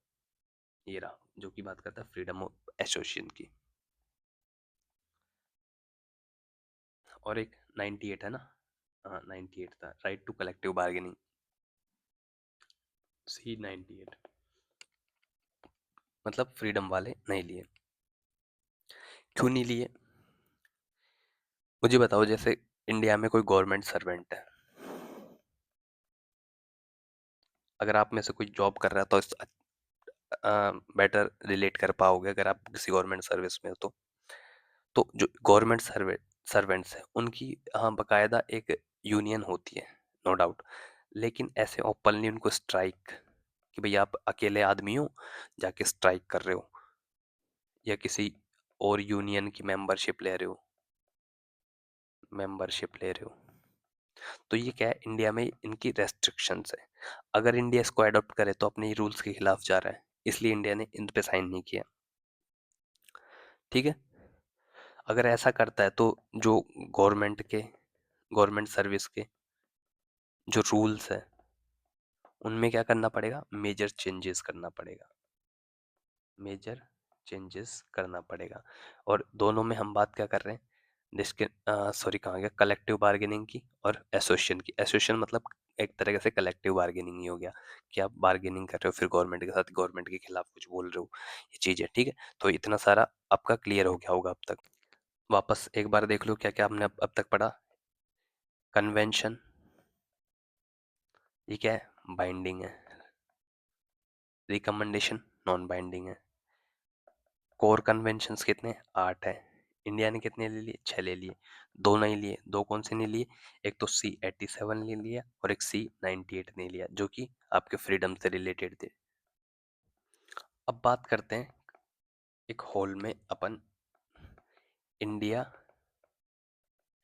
ये रहा, जो की बात करता है फ्रीडम ऑफ एसोसिएशन की। और एक 98 है ना, हाँ 98 था, right to collective bargaining, C98, मतलब फ्रीडम वाले नहीं लिए। क्यों नहीं लिए? मुझे बताओ, जैसे इंडिया में कोई गवर्नमेंट सर्वेंट है, अगर आप में से कोई जॉब कर रहा है तो बेटर रिलेट कर पाओगे अगर आप किसी गवर्नमेंट सर्विस में हो तो जो गवर्नमेंट सर्वेंट्स हैं उनकी, हाँ बकायदा एक यूनियन होती है, नो डाउट। लेकिन ऐसे ओपनली उनको स्ट्राइक, कि भाई आप अकेले आदमी हो जाके स्ट्राइक कर रहे हो, या किसी और यूनियन की मेंबरशिप ले रहे हो, मेंबरशिप ले रहे हो, तो ये क्या है, इंडिया में इनकी रेस्ट्रिक्शंस है। अगर इंडिया इसको अडॉप्ट करे तो अपने रूल्स के खिलाफ जा रहा है, इसलिए इंडिया ने इन पे साइन नहीं किया, ठीक है। अगर ऐसा करता है तो जो गवर्नमेंट के, गवर्नमेंट सर्विस के जो रूल्स है उनमें क्या करना पड़ेगा? मेजर चेंजेस करना पड़ेगा, मेजर चेंजेस करना पड़ेगा। और दोनों में हम बात क्या कर रहे हैं? सॉरी कहाँ गया, कलेक्टिव बार्गेनिंग की और एसोसिएशन की। एसोसिएशन मतलब एक तरह से कलेक्टिव बार्गेनिंग ही हो गया, कि आप बार्गेनिंग कर रहे हो फिर गवर्नमेंट के साथ, गवर्नमेंट के खिलाफ कुछ बोल रहे हो, ये चीज़ है, ठीक है। तो इतना सारा आपका क्लियर हो गया होगा अब तक। वापस एक बार देख लो क्या क्या हमने अब तक पढ़ा। कन्वेंशन, ये क्या है? बाइंडिंग है। रिकमेंडेशन नॉन बाइंडिंग है। कोर कन्वेंशंस कितने? 8 है। इंडिया ने कितने ले लिए? 6 ले लिए। दो नहीं लिए, दो कौन से नहीं लिए? एक तो C87 ले लिया और एक C98 नहीं लिया, जो कि आपके फ्रीडम से रिलेटेड थे। अब बात करते हैं एक हॉल में अपन, इंडिया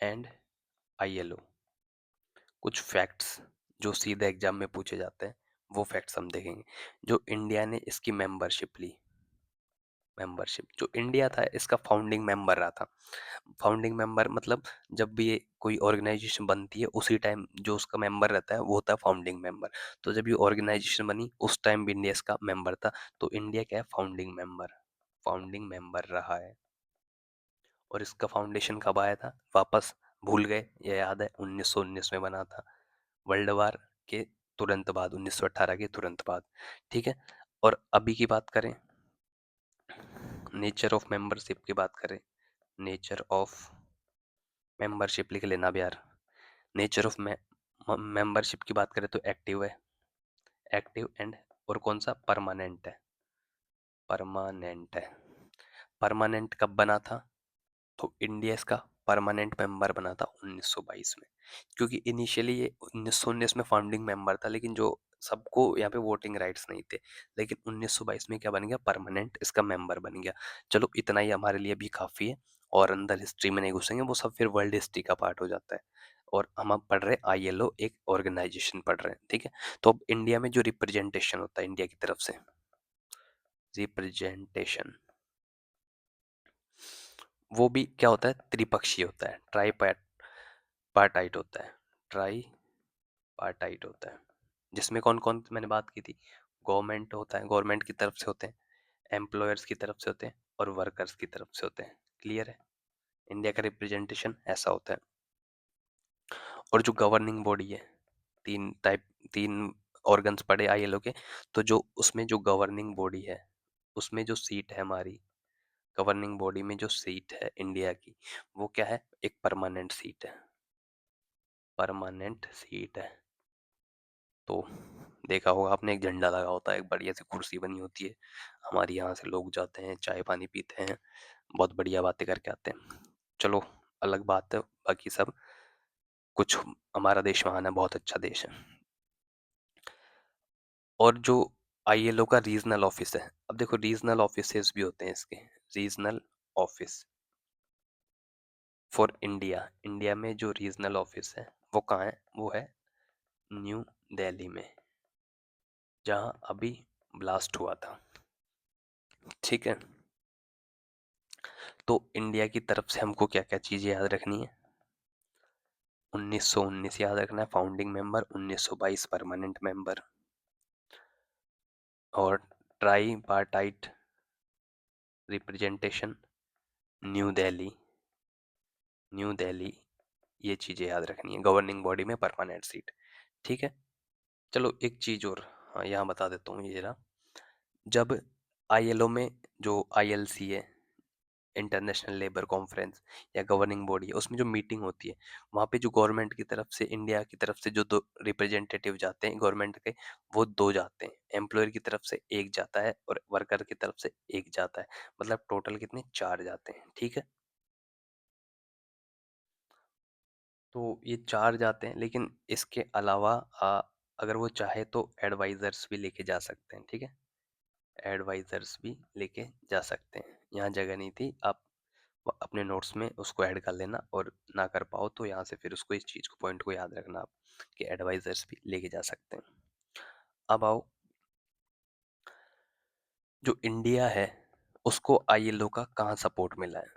एंड ILO, कुछ फैक्ट्स जो सीधे एग्जाम में पूछे जाते हैं वो फैक्ट्स हम देखेंगे। जो इंडिया ने इसकी मेंबरशिप ली, मेंबरशिप जो इंडिया था इसका फाउंडिंग मेंबर रहा था। फाउंडिंग मेंबर मतलब जब भी ये कोई ऑर्गेनाइजेशन बनती है उसी टाइम जो उसका मेंबर रहता है वो होता है फाउंडिंग मेंबर। तो जब ये ऑर्गेनाइजेशन बनी उस टाइम भी इंडिया इसका मेंबर था, तो इंडिया क्या है? फाउंडिंग मेंबर, फाउंडिंग मेंबर रहा है। और इसका फाउंडेशन कब आया था? वापस भूल गए? ये याद है 1919 में बना था, वर्ल्ड वार के तुरंत बाद, 1918 के तुरंत बाद, ठीक है। और अभी की बात करें, नेचर ऑफ मेंबरशिप की बात करें, नेचर ऑफ मेंबरशिप लिख लेना अब यार। नेचर ऑफ मेंबरशिप की बात करें तो एक्टिव है, एक्टिव एंड और कौन सा परमानेंट है, परमानेंट है। परमानेंट कब बना था? तो इंडिया इसका परमानेंट मेंबर बना था 1922 में, क्योंकि इनिशियली ये 1919 में फाउंडिंग मेंबर था, लेकिन जो सबको यहाँ पे वोटिंग राइट्स नहीं थे, लेकिन 1922 में क्या बन गया, परमानेंट इसका मेंबर बन गया। चलो इतना ही हमारे लिए भी काफ़ी है, और अंदर हिस्ट्री में नहीं घुसेंगे, वो सब फिर वर्ल्ड हिस्ट्री का पार्ट हो जाता है। और हम अब पढ़ रहे हैं ILO, एक ऑर्गेनाइजेशन पढ़ रहे हैं, ठीक है। तो अब इंडिया में जो रिप्रेजेंटेशन होता है इंडिया की तरफ से, रिप्रेजेंटेशन, वो भी क्या होता है, त्रिपक्षीय होता है, ट्राई पार्टाइट होता है, ट्राई पार्टाइट होता है, जिसमें कौन कौन मैंने बात की थी, गवर्नमेंट होता है, गवर्नमेंट की तरफ से होते हैं, एम्प्लॉयर्स की तरफ से होते हैं, और वर्कर्स की तरफ से होते हैं। क्लियर है, इंडिया का रिप्रेजेंटेशन ऐसा होता है। और जो गवर्निंग बॉडी है, तीन ऑर्गन्स पड़े ILO के, तो जो उसमें जो गवर्निंग बॉडी है, उसमें जो सीट है हमारी, गवर्निंग बॉडी में जो सीट है इंडिया की, वो क्या है, एक परमानेंट सीट है, परमानेंट सीट है। तो देखा होगा आपने, एक झंडा लगा होता है, एक बढ़िया सी कुर्सी बनी होती है, हमारे यहाँ से लोग जाते हैं, चाय पानी पीते हैं, बहुत बढ़िया बातें करके आते हैं। चलो अलग बात है, बाकी सब कुछ, हमारा देश महान है, बहुत अच्छा देश है। और जो ILO का रीजनल ऑफिस है, अब देखो रीजनल ऑफिसेस भी होते हैं इसके, regional office for India, India में जो रीजनल ऑफिस है वो कहाँ है, वो है न्यू दिल्ली में, जहाँ अभी ब्लास्ट हुआ था, ठीक है। तो इंडिया की तरफ से हमको क्या क्या चीज़ें याद रखनी है, 1919 याद रखना है, फाउंडिंग मेंबर 1922 परमानेंट मेंबर, और try partite representation new Delhi, new Delhi, ये चीज़ें याद रखनी है, गवर्निंग बॉडी में परमानेंट सीट, ठीक है। चलो एक चीज़ और, हाँ यहाँ बता देता हूँ, ये रहा, जब ILO में जो ILC है, इंटरनेशनल लेबर कॉन्फ्रेंस, या गवर्निंग बॉडी है, उसमें जो मीटिंग होती है, वहाँ पे जो गवर्नमेंट की तरफ से, इंडिया की तरफ से जो दो रिप्रेजेंटेटिव जाते हैं गवर्नमेंट के, वो दो जाते हैं, एम्प्लॉयर की तरफ से एक जाता है और वर्कर की तरफ से एक जाता है, मतलब टोटल कितने, 4 जाते हैं, ठीक है। तो ये 4 जाते हैं, लेकिन इसके अलावा अगर वो चाहे तो एडवाइजर्स भी लेके जा सकते हैं, ठीक है, एडवाइजर्स भी लेके जा सकते हैं। यहाँ जगह नहीं थी, आप अपने नोट्स में उसको ऐड कर लेना, और ना कर पाओ तो यहाँ से फिर उसको, इस चीज़ को, पॉइंट को याद रखना आप, कि एडवाइजर्स भी लेके जा सकते हैं। अब आओ, जो इंडिया है उसको ILO का कहाँ सपोर्ट मिला है,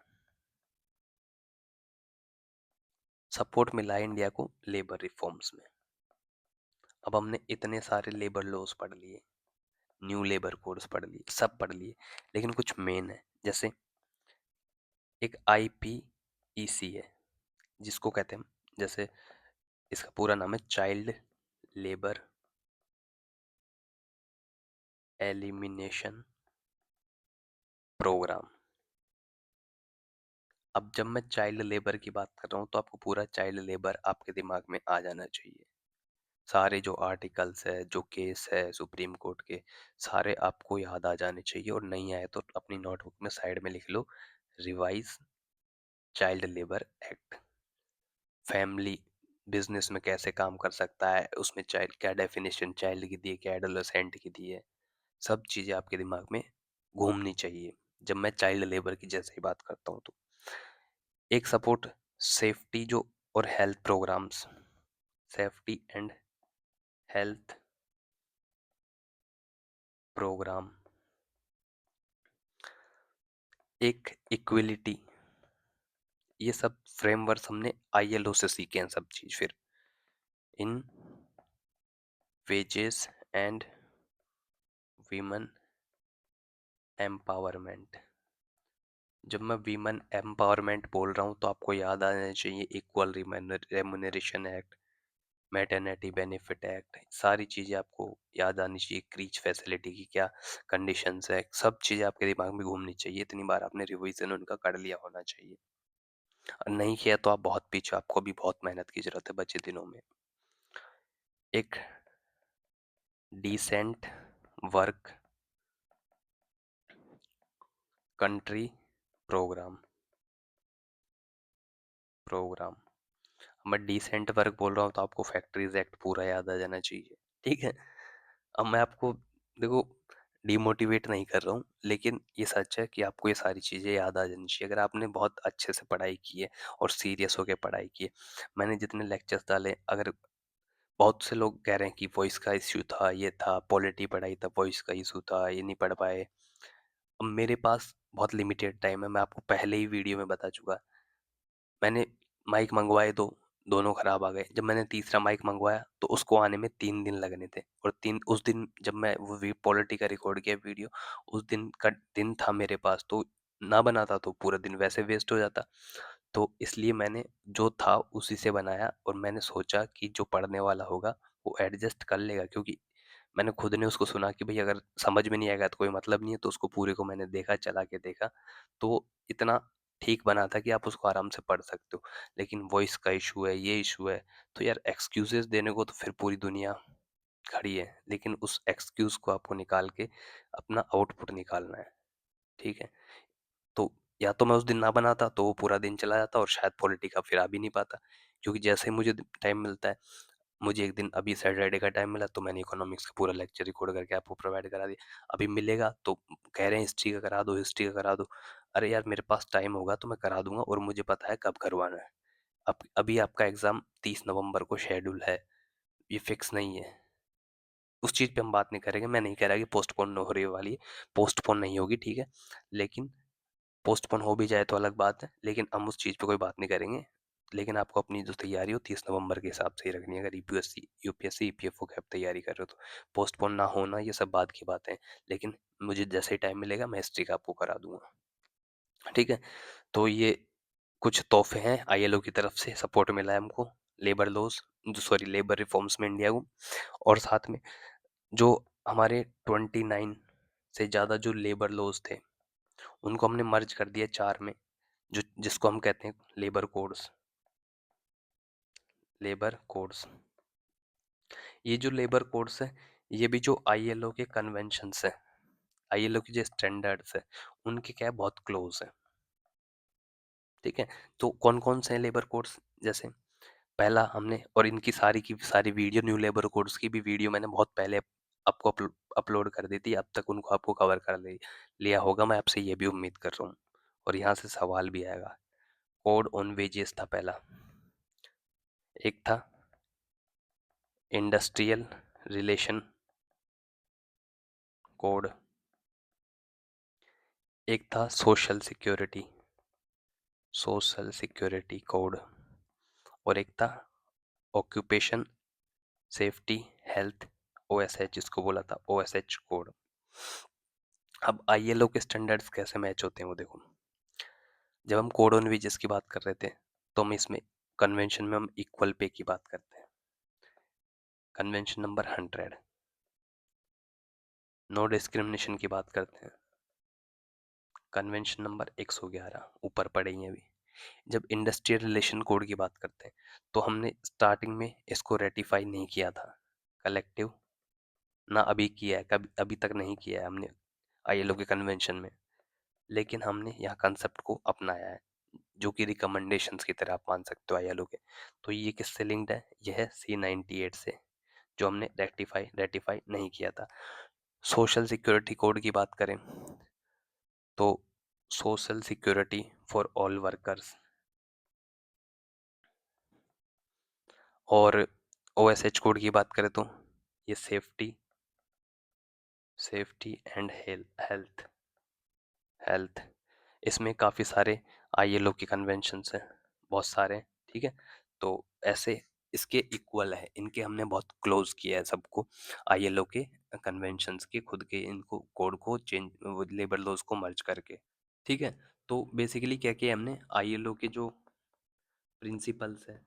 सपोर्ट मिला है इंडिया को लेबर रिफॉर्म्स में। अब हमने इतने सारे लेबर लॉज पढ़ लिए, न्यू लेबर कोड्स पढ़ लिए, सब पढ़ लिए, लेकिन कुछ मेन है, जैसे एक IPEC है, जिसको कहते हैं, जैसे इसका पूरा नाम है चाइल्ड लेबर एलिमिनेशन प्रोग्राम। अब जब मैं चाइल्ड लेबर की बात कर रहा हूँ, तो आपको पूरा चाइल्ड लेबर आपके दिमाग में आ जाना चाहिए, सारे जो आर्टिकल्स है, जो केस है सुप्रीम कोर्ट के, सारे आपको याद आ जाने चाहिए, और नहीं आए तो अपनी नोटबुक में साइड में लिख लो, revise child labour act, family business में कैसे काम कर सकता है, उसमें चाइल्ड क्या डेफिनेशन चाइल्ड की दी है, क्या एडोलेसेंट की दी है, सब चीज़ें आपके दिमाग में घूमनी चाहिए जब मैं चाइल्ड लेबर की जैसे ही बात करता हूँ। तो एक सपोर्ट सेफ्टी जो और health programmes, safety and health programme, एक इक्विलिटी, ये सब फ्रेमवर्क हमने ILO से सीखे हैं सब चीज़। फिर in wages and women empowerment, जब मैं वीमेन एम्पावरमेंट बोल रहा हूँ तो आपको याद आना चाहिए equal remuneration act, maternity benefit act, सारी चीज़ें आपको याद आनी चाहिए, क्रीच फैसिलिटी की क्या कंडीशंस है, सब चीज़ें आपके दिमाग में घूमनी चाहिए, इतनी बार आपने रिवीजन उनका कर लिया होना चाहिए, और नहीं किया तो आप बहुत पीछे, आपको भी बहुत मेहनत की जरूरत है बचे दिनों में। एक decent work country programme. Programme मैं डिसेंट वर्क बोल रहा हूँ तो आपको फैक्ट्रीज एक्ट पूरा याद आ जाना चाहिए। ठीक है। अब मैं आपको देखो डिमोटिवेट नहीं कर रहा हूँ, लेकिन ये सच है कि आपको ये सारी चीज़ें याद आ जानी चाहिए अगर आपने बहुत अच्छे से पढ़ाई की है और सीरियस होकर पढ़ाई की है। मैंने जितने लेक्चर्स डाले, अगर बहुत से लोग कह रहे हैं कि वॉइस का इश्यू था, ये था, पॉलिटी पढ़ाई था, वॉइस का इशू था, ये नहीं पढ़ पाए। अब मेरे पास बहुत लिमिटेड टाइम है, मैं आपको पहले ही वीडियो में बता चुका। मैंने माइक मंगवाए दो, दोनों खराब आ गए। जब मैंने तीसरा माइक मंगवाया तो उसको आने में 3 दिन लगने थे, और उस दिन जब मैं वो पॉलिटी का रिकॉर्ड किया वीडियो, उस दिन का दिन था मेरे पास, तो ना बनाता तो पूरा दिन वैसे वेस्ट हो जाता। तो इसलिए मैंने जो था उसी से बनाया, और मैंने सोचा कि जो पढ़ने वाला होगा वो एडजस्ट कर लेगा, क्योंकि मैंने खुद ने उसको सुना कि भाई अगर समझ में नहीं आएगा तो कोई मतलब नहीं है, तो उसको पूरे को मैंने देखा, चला के देखा, तो इतना ठीक बना था कि आप उसको आराम से पढ़ सकते हो। लेकिन वॉइस का इशू है, ये इशू है, तो यार एक्सक्यूजेस देने को तो फिर पूरी दुनिया खड़ी है, लेकिन उस एक्सक्यूज को आपको निकाल के अपना आउटपुट निकालना है। ठीक है। तो या तो मैं उस दिन ना बनाता तो वो पूरा दिन चला जाता, और शायद पॉलिटी का फिर आ भी नहीं पाता, क्योंकि जैसे ही मुझे टाइम मिलता है, मुझे एक दिन अभी सैटरडे का टाइम मिला तो मैंने इकोनॉमिक्स का पूरा लेक्चर रिकॉर्ड करके आपको प्रोवाइड करा दिया। अभी मिलेगा तो कह रहे हैं हिस्ट्री का करा दो, हिस्ट्री का करा दो। अरे यार मेरे पास टाइम होगा तो मैं करा दूंगा, और मुझे पता है कब करवाना है। अब अभी आपका एग्जाम 30 नवंबर को शेड्यूल है, ये फिक्स नहीं है। उस चीज़ पे हम बात नहीं करेंगे, मैं नहीं कह रहा कि पोस्टपोन हो रही वाली है, पोस्टपोन नहीं होगी, ठीक है। लेकिन पोस्टपोन हो भी जाए तो अलग बात है, लेकिन हम उस चीज़ पे कोई बात नहीं करेंगे। लेकिन आपको अपनी जो तैयारी हो 30 नवंबर के हिसाब से ही रखनी है, अगर यूपीएससी यूपीएससी ईपीएफओ की आप तैयारी कर रहे हो तो। पोस्टपोन ना होना ये सब बात की बात है, लेकिन मुझे जैसे ही टाइम मिलेगा मैं हिस्ट्री का आपको करा दूंगा। ठीक है। तो ये कुछ तोहफे हैं आईएलओ की तरफ से, सपोर्ट मिला है हमको labour laws, sorry labour reforms में इंडिया को। और साथ में जो हमारे 29 से ज़्यादा जो लेबर लॉज थे, उनको हमने मर्ज कर दिया 4 में, जो जिसको हम कहते हैं लेबर कोड्स। लेबर कोड्स, ये जो लेबर कोड्स है, ये भी जो आईएलओ के कन्वेंशंस है, आईएलओ की जो स्टैंडर्ड्स है, उनके क्या है, बहुत क्लोज है। ठीक है। तो कौन कौन से हैं लेबर कोड्स, जैसे पहला हमने, और इनकी सारी की सारी वीडियो, न्यू लेबर कोड्स की भी वीडियो मैंने बहुत पहले आपको अपलोड कर दी थी, अब तक उनको आपको कवर कर लिया होगा, मैं आपसे ये भी उम्मीद कर रहा हूँ। और यहाँ से सवाल भी आएगा। कोड ऑन वेजेस था पहला। एक था इंडस्ट्रियल रिलेशन कोड। एक था सोशल सिक्योरिटी कोड। और एक था ऑक्यूपेशन सेफ्टी हेल्थ, ओएसएच जिसको बोला था, ओएसएच कोड। अब आईएलओ के स्टैंडर्ड्स कैसे मैच होते हैं वो देखो। जब हम कोड ऑन वेजेस की बात कर रहे थे, तो हम इसमें कन्वेंशन में हम इक्वल पे की बात करते हैं। Convention number 100। नो डिस्क्रिमिनेशन की बात करते हैं, कन्वेंशन नंबर 111 ऊपर पड़े हैं अभी। जब इंडस्ट्रियल रिलेशन कोड की बात करते हैं, तो हमने स्टार्टिंग में इसको रेटिफाई नहीं किया था कलेक्टिव, ना अभी किया है, कभी अभी तक नहीं किया है हमने आईएलओ के कन्वेंशन में। लेकिन हमने यहाँ कंसेप्ट को अपनाया है, जो कि रिकमेंडेशंस की तरह आप मान सकते हो आईएलओ के। तो ये किससे लिंक्ड है, यह है C98 से, जो हमने रेटिफाई नहीं किया था। सोशल सिक्योरिटी कोड की बात करें तो social security for all workers. और ओएसएच कोड की बात करें तो ये सेफ्टी एंड हेल्थ हेल्थ। इसमें काफ़ी सारे आईएलओ के कन्वेंशंस हैं, बहुत सारे। ठीक है। तो ऐसे इसके इक्वल है, इनके हमने बहुत क्लोज किया है सबको, आईएलओ के कन्वेंशंस के खुद के इनको कोड को चेंज, लेबर लॉज को मर्ज करके। ठीक है। तो बेसिकली क्या किया हमने, आईएलओ के जो प्रिंसिपल्स है,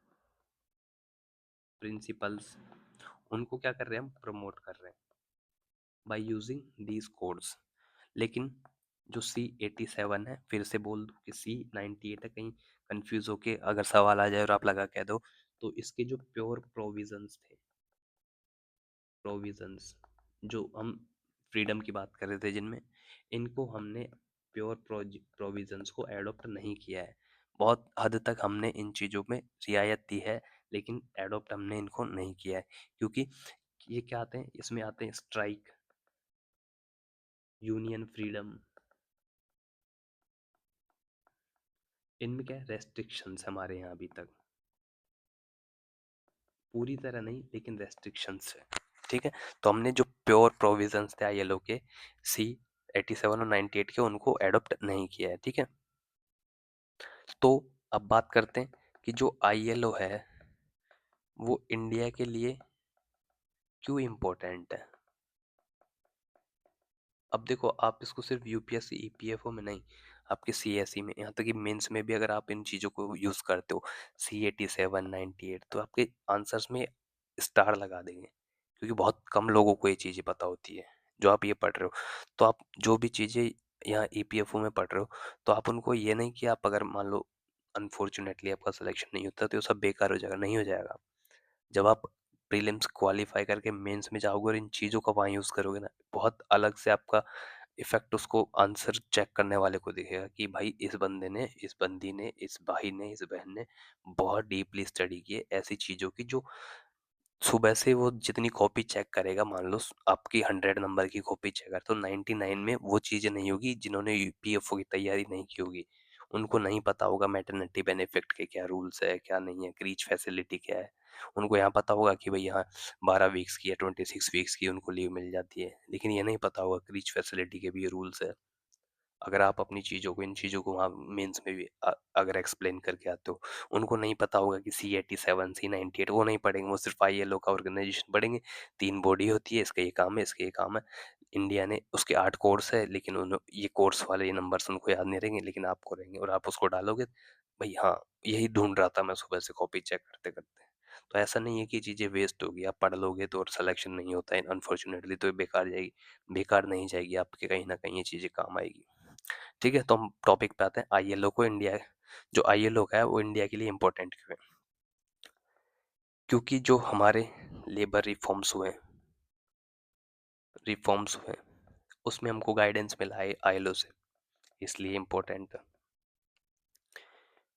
प्रिंसिपल्स, उनको क्या कर रहे हैं, हम प्रमोट कर रहे हैं बाय यूजिंग दीज कोड्स। लेकिन जो C87 है, फिर से बोल दूं कि C98 है, कहीं कंफ्यूज होके अगर सवाल आ जाए और आप लगा कह दो, तो इसके जो प्योर प्रोविजंस थे, प्रोविजंस जो हम फ्रीडम की बात कर रहे थे जिनमें, इनको हमने प्योर प्रोविजंस को एडॉप्ट नहीं किया है। बहुत हद तक हमने इन चीज़ों में रियायत दी है, लेकिन एडॉप्ट हमने इनको नहीं किया है, क्योंकि ये क्या आते हैं, इसमें आते हैं स्ट्राइक, यूनियन फ्रीडम, इनमें क्या है, रेस्ट्रिक्शंस हमारे यहाँ अभी तक, पूरी तरह नहीं लेकिन रेस्ट्रिक्शंस है। ठीक है, तो हमने जो प्योर प्रोविजंस थे आईएलओ के सी 87 और 98 के, उनको एडॉप्ट नहीं किया है। ठीक है, तो अब बात करते हैं कि जो आईएलओ है वो इंडिया के लिए क्यों इम्पोर्टेंट है। अब देखो, आप इसको सिर्फ यूपीएससी ईपीएफओ में नहीं, आपके सीएसई में, यहाँ तक कि मेंस में भी अगर आप इन चीज़ों को यूज़ करते हो, C87 98, तो आपके आंसर्स में स्टार लगा देंगे, क्योंकि बहुत कम लोगों को ये चीज़ें पता होती है जो आप ये पढ़ रहे हो। तो आप जो भी चीज़ें यहाँ ईपीएफओ में पढ़ रहे हो, तो आप उनको ये नहीं कि आप अगर मान लो अनफॉर्चुनेटली आपका सिलेक्शन नहीं होता तो ये सब बेकार हो जाएगा, नहीं हो जाएगा। जब आप प्रीलिम्स क्वालिफाई करके मेंस में जाओगे और इन चीज़ों का वहाँ यूज़ करोगे ना, बहुत अलग से आपका इफेक्ट उसको आंसर चेक करने वाले को दिखेगा कि भाई इस बंदे ने, इस बंदी ने, इस भाई ने, इस बहन ने बहुत डीपली स्टडी की है ऐसी चीज़ों की, जो सुबह से वो जितनी कॉपी चेक करेगा, मान लो आपकी 100 नंबर की कॉपी चेक कर, तो 99 में वो चीज़ें नहीं होगी जिन्होंने यूपीएफओ की तैयारी नहीं की होगी। उनको नहीं पता होगा मैटरनिटी बेनिफिट के क्या रूल्स है, क्या नहीं है, क्रीच फैसिलिटी क्या है। उनको यहाँ पता होगा कि भाई यहाँ 12 वीक्स की या 26 वीक्स की उनको लीव मिल जाती है, लेकिन ये नहीं पता होगा क्रीच फैसिलिटी के भी रूल्स है। अगर आप अपनी चीज़ों को, इन चीज़ों को वहाँ मेंस में भी अगर एक्सप्लेन करके आते हो, उनको नहीं पता होगा कि C87 C98 वो नहीं पढ़ेंगे, वो सिर्फ आईएलओ का ऑर्गेनाइजेशन पढ़ेंगे। 3 बॉडी होती है, इसका ये काम है, इसका ये काम है। इंडिया ने उसके 8 कोर्स है, लेकिन उन ये कोर्स वाले ये नंबर्स उनको याद नहीं रहेंगे, लेकिन आपको रहेंगे, और आप उसको डालोगे, भाई हाँ यही ढूंढ रहा था मैं सुबह से कॉपी चेक करते करते। तो ऐसा नहीं है कि चीज़ें वेस्ट होगी, आप पढ़ लोगे तो और सिलेक्शन नहीं होता है अनफॉर्चुनेटली, तो ये बेकार जाएगी। बेकार नहीं जाएगी, आपके कहीं ना कहीं ये चीज़ें काम आएगी। ठीक है, तो हम टॉपिक पे आते हैं, आईएलओ को इंडिया, जो आईएलओ का है वो इंडिया के लिए इम्पोर्टेंट क्यों है। क्योंकि जो हमारे लेबर रिफॉर्म्स हुए उसमें हमको गाइडेंस मिला है आईएलओ से, इसलिए इम्पोर्टेंट है।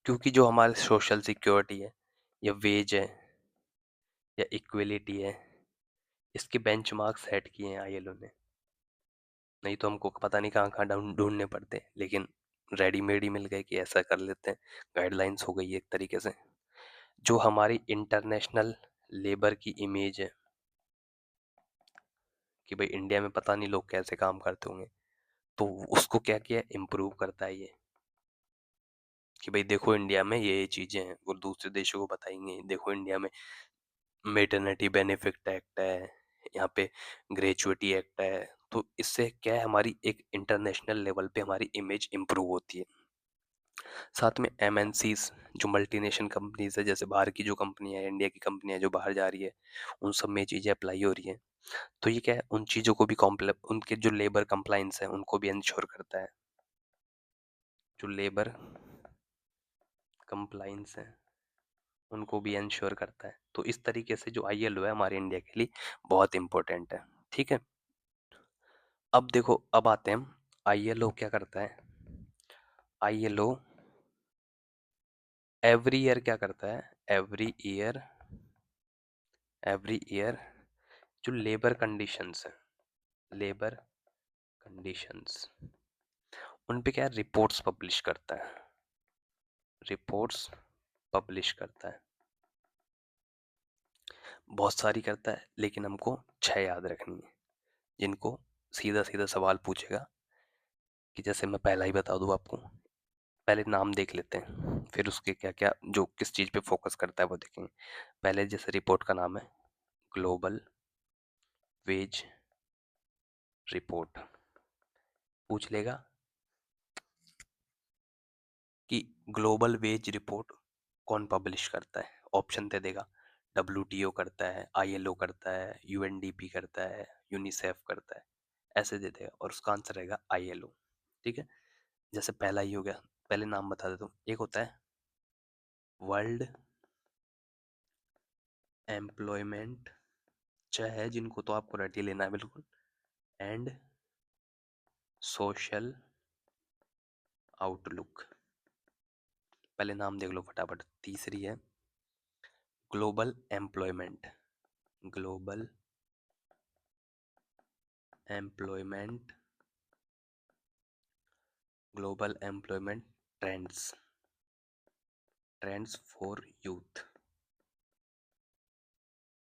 क्योंकि जो हमारे सोशल सिक्योरिटी है, या वेज है, या इक्वलिटी है, इसके बेंचमार्क सेट किए हैं आईएलओ ने। नहीं तो हमको पता नहीं कहाँ कहाँ ढूंढने पड़ते, लेकिन रेडीमेड ही मिल गए कि ऐसा कर लेते हैं, गाइडलाइंस हो गई एक तरीके से। जो हमारी इंटरनेशनल लेबर की इमेज है कि भाई इंडिया में पता नहीं लोग कैसे काम करते होंगे, तो उसको क्या किया, इम्प्रूव करता है ये, कि भाई देखो इंडिया में ये चीज़ें हैं, वो दूसरे देशों को बताएंगे, देखो इंडिया में मेटर्निटी बेनिफिट एक्ट है, यहाँ पे ग्रेचुइटी एक्ट है। तो इससे क्या है, हमारी एक इंटरनेशनल लेवल पे हमारी इमेज इम्प्रूव होती है। साथ में एमएनसीज, जो मल्टीनेशनल कंपनीज है, जैसे बाहर की जो कंपनी है, इंडिया की कंपनी है जो बाहर जा रही है, उन सब में चीज़ें अप्लाई हो रही हैं। तो ये क्या है, उन चीज़ों को भी कॉम्प्ले उनके जो लेबर कंप्लाइंस है उनको भी इंश्योर करता है, जो लेबर कंप्लाइंस है उनको भी इंश्योर करता है। तो इस तरीके से जो आईएलओ है हमारे इंडिया के लिए बहुत इंपॉर्टेंट है। ठीक है, अब देखो, अब आते हैं हम, आईएलओ क्या करता है। आईएलओ एवरी ईयर क्या करता है, एवरी ईयर जो लेबर कंडीशंस है, लेबर कंडीशंस, उन पे क्या रिपोर्ट्स पब्लिश करता है, रिपोर्ट्स पब्लिश करता है। बहुत सारी करता है, लेकिन हमको 6 याद रखनी है, जिनको सीधा सीधा सवाल पूछेगा, कि जैसे मैं पहला ही बता दूँ आपको, पहले नाम देख लेते हैं, फिर उसके क्या क्या, जो किस चीज़ पे फोकस करता है वो देखेंगे। पहले जैसे रिपोर्ट का नाम है ग्लोबल वेज रिपोर्ट, पूछ लेगा कि ग्लोबल वेज रिपोर्ट कौन पब्लिश करता है, ऑप्शन दे देगा, डब्ल्यूटीओ करता है, आईएलओ करता है, यूएनडीपी करता है, यूनिसेफ करता है, ऐसे दे देगा, और उसका आंसर रहेगा आईएलओ। ठीक है, जैसे पहला ही हो गया, पहले नाम बता देता हूँ। एक होता है वर्ल्ड एम्प्लॉयमेंट, चाहे जिनको तो आपको रट ही लेना है बिल्कुल, एंड सोशल आउटलुक। पहले नाम देख लो फटाफट। तीसरी है global employment. Global employment, global employment trends, trends for youth.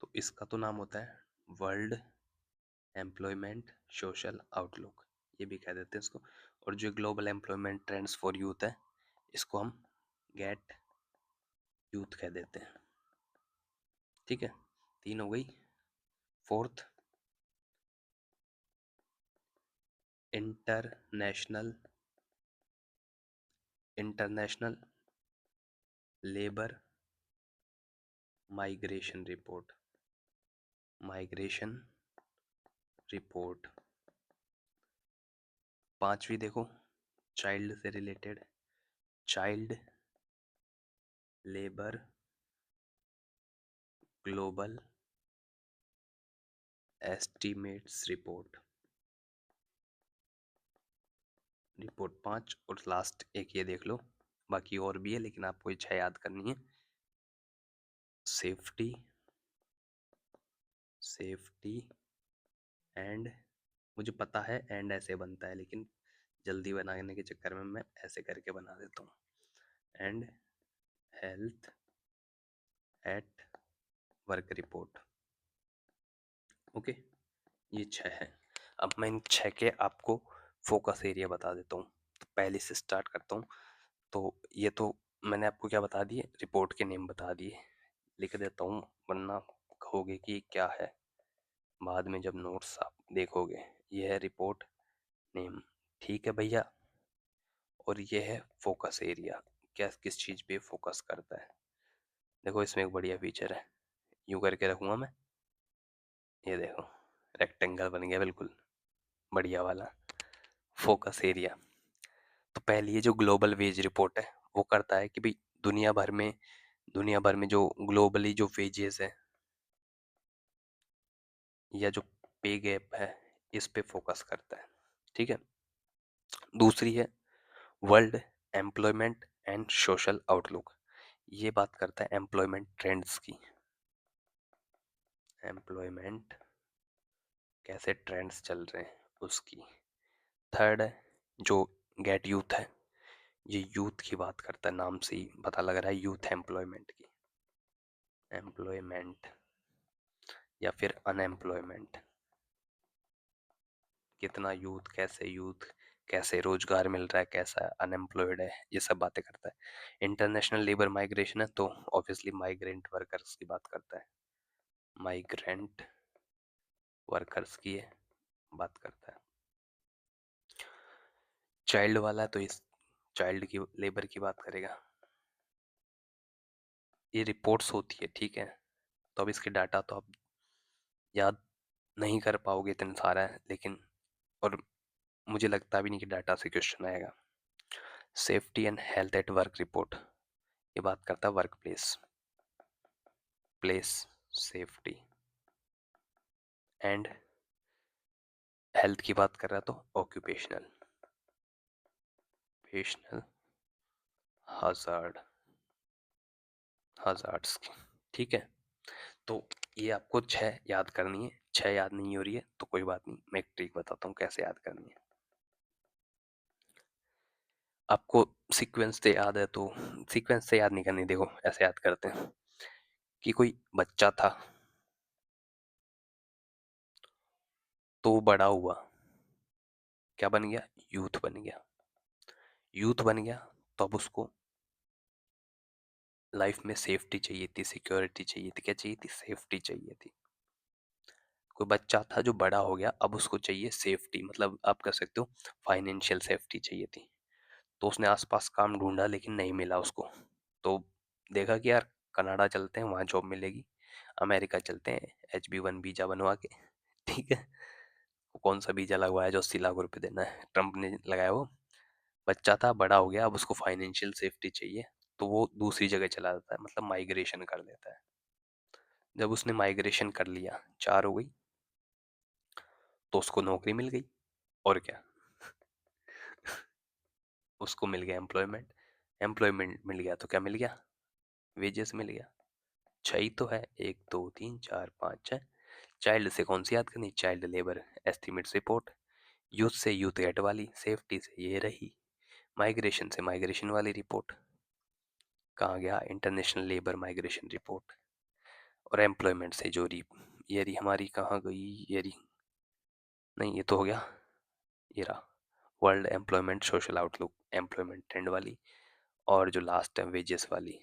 तो इसका तो नाम होता है वर्ल्ड एम्प्लॉयमेंट सोशल आउटलुक, ये भी कह देते हैं इसको। और जो global employment trends for youth है, इसको हम गेट यूथ कह देते हैं। ठीक है, तीन हो गई। Fourth, international, international labour migration report, migration report. पांचवी देखो, चाइल्ड से related, child labour global estimates report. Report पांच। और लास्ट एक ये देख लो, बाकी और भी है लेकिन आपको ये 6 याद करनी है। सेफ्टी, सेफ्टी एंड, मुझे पता है एंड ऐसे बनता है लेकिन जल्दी बनाने के चक्कर में मैं ऐसे करके बना देता हूँ। And health at work report. Okay, ये 6 है। अब मैं इन 6 के आपको फोकस एरिया बता देता हूँ। तो पहले से स्टार्ट करता हूँ। तो ये तो मैंने आपको क्या बता दिए, रिपोर्ट के नेम बता दिए। लिख देता हूँ वरना कहोगे कि क्या है बाद में जब नोट्स आप देखोगे। ये है रिपोर्ट नेम, ठीक है भैया। और ये है फोकस एरिया, क्या किस चीज़ पे फोकस करता है। देखो इसमें एक बढ़िया फीचर है, यूँ करके रखूँगा मैं, ये देखो रेक्टेंगल बन गया बिल्कुल बढ़िया वाला फोकस एरिया। तो पहले ये जो ग्लोबल वेज रिपोर्ट है वो करता है कि भाई दुनिया भर में, दुनिया भर में जो ग्लोबली जो वेजेस है या जो पे गैप है, इस पे फोकस करता है। ठीक है, दूसरी है world employment and social outlook. ये बात करता है एम्प्लॉयमेंट ट्रेंड्स की, एम्प्लॉयमेंट कैसे ट्रेंड्स चल रहे हैं उसकी। थर्ड है जो गेट यूथ है, ये यूथ की बात करता है, नाम से ही पता लग रहा है यूथ एम्प्लॉयमेंट की, एम्प्लॉयमेंट या फिर अनएम्प्लॉयमेंट, कितना यूथ, कैसे यूथ, कैसे रोजगार मिल रहा है, कैसा अनएम्प्लॉयड है, ये सब बातें करता है। इंटरनेशनल लेबर माइग्रेशन है तो ऑब्वियसली माइग्रेंट वर्कर्स की बात करता है, माइग्रेंट वर्कर्स की बात करता है। चाइल्ड वाला है तो इस चाइल्ड की लेबर की बात करेगा। ये रिपोर्ट्स होती है, ठीक है, तो अब इसके डाटा तो आप याद नहीं कर पाओगे, इतना सारा है लेकिन, और मुझे लगता भी नहीं कि डाटा से क्वेश्चन आएगा। Safety and health at work report, ये बात करता है work place, place safety and health की बात कर रहा तो ऑक्यूपेशनल, ऑक्यूपेशनल हजार्ड, हजार्ड्स की। ठीक है, तो ये आपको 6 याद करनी है। 6 याद नहीं हो रही है तो कोई बात नहीं, मैं एक ट्रिक बताता हूँ कैसे याद करनी है। आपको सीक्वेंस से याद है तो सीक्वेंस से याद नहीं करनी, देखो ऐसे याद करते हैं कि कोई बच्चा था तो वो बड़ा हुआ, क्या बन गया, यूथ बन गया। यूथ बन गया तो अब उसको लाइफ में सेफ्टी चाहिए थी, सिक्योरिटी चाहिए थी, क्या चाहिए थी, सेफ्टी चाहिए थी। कोई बच्चा था जो बड़ा हो गया, अब उसको चाहिए सेफ्टी, मतलब आप कह सकते हो फाइनेंशियल सेफ्टी चाहिए थी। तो उसने आसपास काम ढूंढा लेकिन नहीं मिला उसको, तो देखा कि यार कनाडा चलते हैं, वहाँ जॉब मिलेगी, अमेरिका चलते हैं H1B वीजा बनवा के। ठीक है, वो कौन सा वीजा लगवाया जो 80 लाख रुपए देना है, ट्रम्प ने लगाया वो। बच्चा था बड़ा हो गया, अब उसको फाइनेंशियल सेफ्टी चाहिए, तो वो दूसरी जगह चला जाता है, मतलब माइग्रेशन कर देता है। जब उसने माइग्रेशन कर लिया, 4 हो गई, तो उसको नौकरी मिल गई, और क्या। उसको मिल गया एम्प्लॉयमेंट, एम्प्लॉयमेंट मिल गया तो क्या मिल गया, वेजेस मिल गया। छह ही तो है, 1 2 3 4 5 6। चाइल्ड से कौन सी याद करनी, child labour estimates report. Youth से यूथ एड वाली, सेफ्टी से ये रही, माइग्रेशन से माइग्रेशन वाली रिपोर्ट, कहाँ गया इंटरनेशनल लेबर माइग्रेशन रिपोर्ट। और एम्प्लॉयमेंट से जो ये रही हमारी, कहाँ गई ये रही, नहीं ये तो हो गया, ये रहा world employment social outlook, employment trend वाली। और जो लास्ट है वेजेस वाली,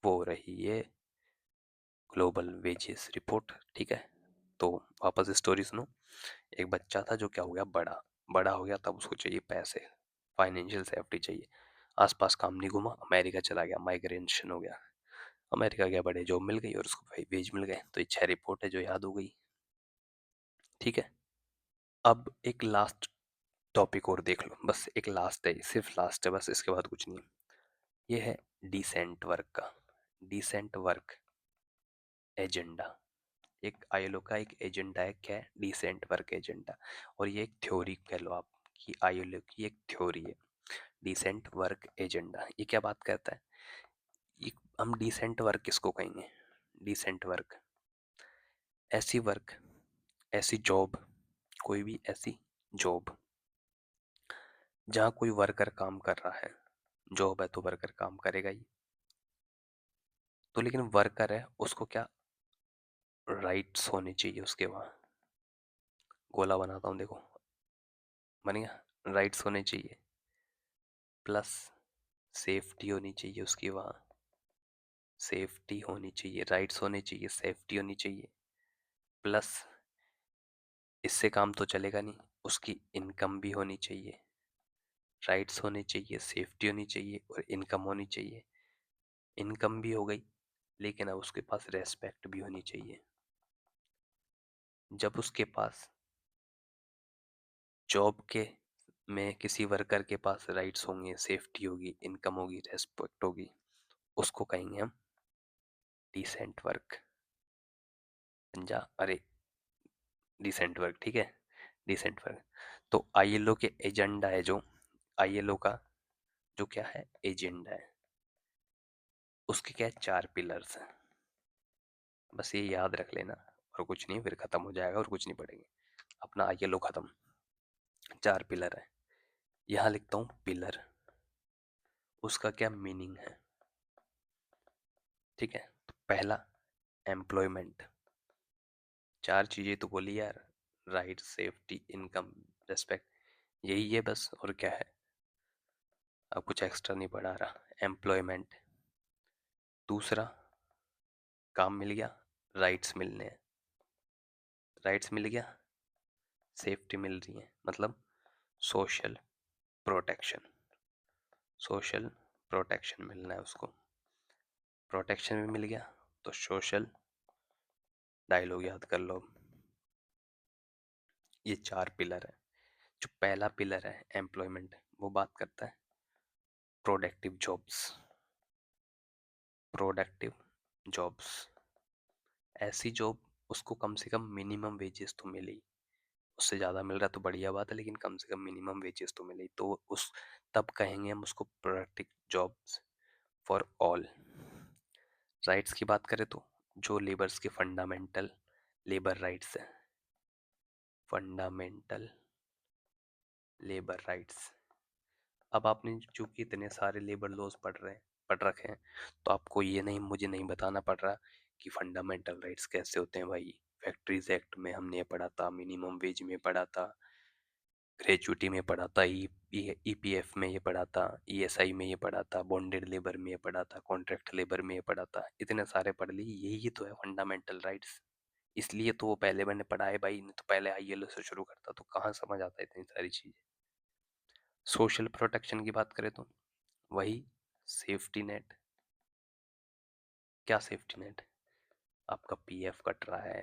वो रही ये ग्लोबल वेजेस रिपोर्ट। ठीक है, तो वापस स्टोरी सुनो। एक बच्चा था जो क्या हो गया, बड़ा बड़ा हो गया, तब उसको चाहिए पैसे, फाइनेंशियल सेफ्टी चाहिए। आसपास काम नहीं घुमा, अमेरिका चला गया, माइग्रेशन हो गया, अमेरिका गया, बड़े जॉब मिल गई और उसको भाई वेज मिल गए। तो ये 6 रिपोर्ट है जो याद हो गई। ठीक है, अब एक लास्ट टॉपिक और देख लो, बस एक लास्ट है, सिर्फ लास्ट है बस, इसके बाद कुछ नहीं। ये है डिसेंट वर्क का, डिसेंट वर्क एजेंडा। एक आईएलओ का एक एजेंडा है, क्या है, डिसेंट वर्क एजेंडा। और ये एक थ्योरी कह लो आप, कि आईएलओ की एक थ्योरी है डिसेंट वर्क एजेंडा। ये क्या बात करता है, ये हम डिसेंट वर्क किसको कहेंगे, डिसेंट वर्क ऐसी वर्क, ऐसी जॉब, कोई भी ऐसी जॉब जहाँ कोई वर्कर काम कर रहा है, जॉब है तो वर्कर काम करेगा ही, तो लेकिन वर्कर है उसको क्या राइट्स होने चाहिए उसके वहाँ। गोला बनाता हूँ देखो, बन गया, राइट्स होने चाहिए, प्लस सेफ्टी होनी चाहिए उसकी वहाँ, सेफ्टी होनी चाहिए, राइट्स होने चाहिए, सेफ्टी होनी चाहिए, प्लस इससे काम तो चलेगा नहीं, उसकी इनकम भी होनी चाहिए। राइट्स होने चाहिए, सेफ्टी होनी चाहिए और इनकम होनी चाहिए। इनकम भी हो गई, लेकिन अब उसके पास रेस्पेक्ट भी होनी चाहिए। जब उसके पास जॉब के में किसी वर्कर के पास राइट्स होंगे, सेफ्टी होगी, इनकम होगी, रेस्पेक्ट होगी, उसको कहेंगे हम डिसेंट वर्क। समझा, अरे डिसेंट वर्क, ठीक है, डिसेंट वर्क। तो आईएलओ के एजेंडा है जो, आईएलओ का जो क्या है एजेंडा है, उसके क्या है 4 पिलर्स हैं, बस ये याद रख लेना, और कुछ नहीं, फिर खत्म हो जाएगा और कुछ नहीं पढ़ेंगे, अपना आईएलओ खत्म। 4 पिलर है, यहाँ लिखता हूँ पिलर, उसका क्या मीनिंग है। ठीक है, तो पहला एम्प्लॉयमेंट, 4 चीजें तो बोली यार, राइट, सेफ्टी, इनकम, रेस्पेक्ट, यही है बस, और क्या है, अब कुछ एक्स्ट्रा नहीं पढ़ा रहा। एम्प्लॉयमेंट, दूसरा काम मिल गया, राइट्स मिलने हैं, राइट्स मिल गया, सेफ्टी मिल रही है, मतलब सोशल प्रोटेक्शन, सोशल प्रोटेक्शन मिलना है उसको, प्रोटेक्शन भी मिल गया, तो सोशल, डायलॉग याद कर लो। ये 4 पिलर है। जो पहला पिलर है एम्प्लॉयमेंट, वो बात करता है प्रोडक्टिव जॉब्स, प्रोडक्टिव जॉब्स, ऐसी जॉब उसको कम से कम मिनिमम वेजेस तो मिले ही, उससे ज़्यादा मिल रहा तो बढ़िया बात है, लेकिन कम से कम मिनिमम वेजेस तो मिले ही, तो उस तब कहेंगे हम उसको productive jobs for all. Rights की बात करें तो जो लेबर्स के फंडामेंटल लेबर राइट्स है, फंडामेंटल लेबर राइट्स। अब आपने चूंकि इतने सारे लेबर लॉज पढ़ रखे हैं, तो आपको ये नहीं, मुझे नहीं बताना पड़ रहा कि फंडामेंटल राइट्स कैसे होते हैं भाई। फैक्ट्रीज एक्ट में हमने ये पढ़ा था, मिनिमम वेज में पढ़ा था, ग्रेजुटी में पढ़ा था, ईपीएफ में ये पढ़ा था, ईएसआई में ये पढ़ा था, बॉन्डेड लेबर में ये पढ़ा था, कॉन्ट्रैक्ट लेबर में ये पढ़ा था, इतने सारे पढ़ लिए, यही तो है फंडामेंटल राइट्स। इसलिए तो वो पहले मैंने पढ़ा है भाई, नहीं तो पहले आईएलओ से शुरू करता तो कहाँ समझ आता इतनी सारी चीजें। सोशल प्रोटेक्शन की बात करें तो वही सेफ्टी नेट, क्या सेफ्टी नेट, आपका पीएफ कट रहा है,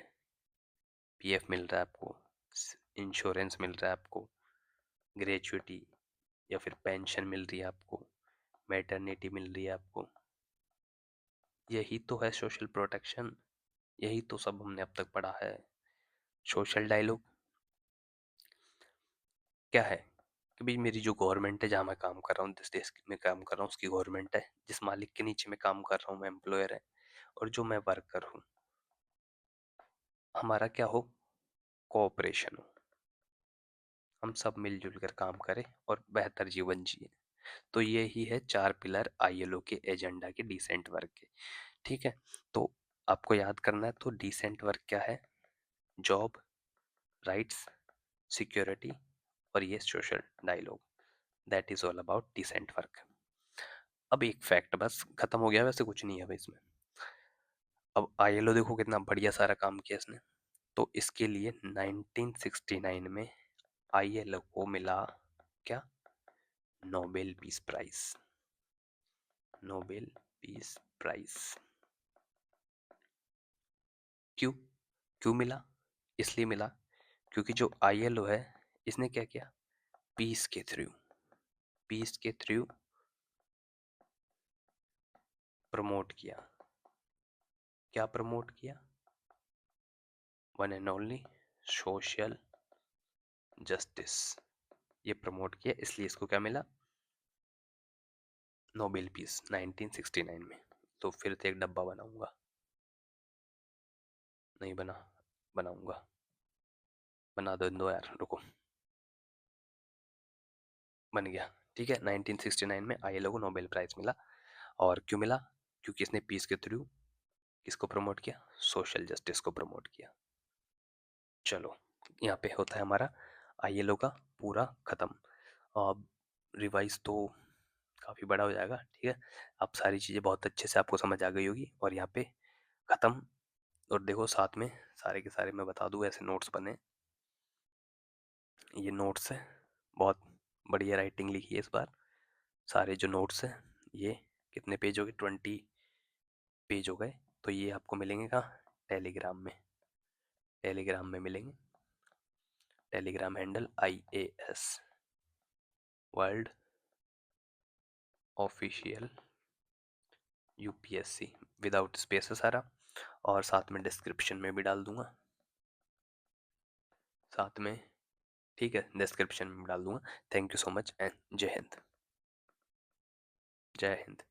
पीएफ मिल रहा है आपको, इंश्योरेंस मिल रहा है आपको, ग्रेजुइटी या फिर पेंशन मिल रही है आपको, मैटरनिटी मिल रही है आपको, यही तो है सोशल प्रोटेक्शन, यही तो सब हमने अब तक पढ़ा है। सोशल डायलॉग, क्या है कि भाई मेरी जो गवर्नमेंट है, जहाँ मैं काम कर रहा हूँ, जिस देश में काम कर रहा हूँ उसकी गवर्नमेंट है, जिस मालिक के नीचे मैं काम कर रहा हूँ मैं एम्प्लॉयर है, और जो मैं वर्कर हूँ, हमारा क्या हो, कोऑपरेशन हो, हम सब मिलजुल कर काम करें और बेहतर जीवन जिए। तो ये ही है 4 पिलर आईएलओ के एजेंडा के डिसेंट वर्क के। ठीक है, तो आपको याद करना है, तो डिसेंट वर्क क्या है, जॉब, राइट्स, सिक्योरिटी और ये social dialogue, that is all about decent work. अब एक फैक्ट, बस खत्म हो गया, वैसे कुछ नहीं है भाई इसमें। अब आईएलओ देखो कितना बढ़िया सारा काम किया इसने। तो इसके लिए 1969 में आईएलओ को मिला क्या, Nobel peace prize. Nobel peace prize क्यों, क्यों मिला, इसलिए मिला क्योंकि जो आईएलओ है इसने क्या किया, पीस के थ्रू, पीस के थ्रू प्रमोट किया। क्या प्रमोट किया, one and only social justice, ये प्रमोट किया, इसलिए इसको क्या मिला, नोबेल पीस 1969 में। तो फिर से एक डब्बा बनाऊंगा, नहीं बना, बनाऊंगा, बना दो यार, रुको, बन गया। ठीक है, 1969 में आईएलओ को नोबेल प्राइज मिला। और क्यों मिला, क्योंकि इसने पीस के थ्रू किसको प्रमोट किया, सोशल जस्टिस को प्रमोट किया। चलो, यहाँ पे होता है हमारा आईएलओ का पूरा खत्म। अब रिवाइज तो काफ़ी बड़ा हो जाएगा, ठीक है। अब सारी चीज़ें बहुत अच्छे से आपको समझ आ गई होगी, और यहाँ पे ख़त्म। और देखो साथ में सारे के सारे मैं बता दूँ, ऐसे नोट्स बने, ये नोट्स है, बहुत बढ़िया राइटिंग लिखी है इस बार। सारे जो नोट्स हैं ये कितने पेज हो गए, 20 पेज हो गए। तो ये आपको मिलेंगे कहाँ, टेलीग्राम में, टेलीग्राम में मिलेंगे। Telegram handle IAS world official UPSC, without space है सारा, और साथ में डिस्क्रिप्शन में भी डाल दूंगा, साथ में, ठीक है, डिस्क्रिप्शन में डाल दूंगा। Thank you so much and जय हिंद, जय हिंद।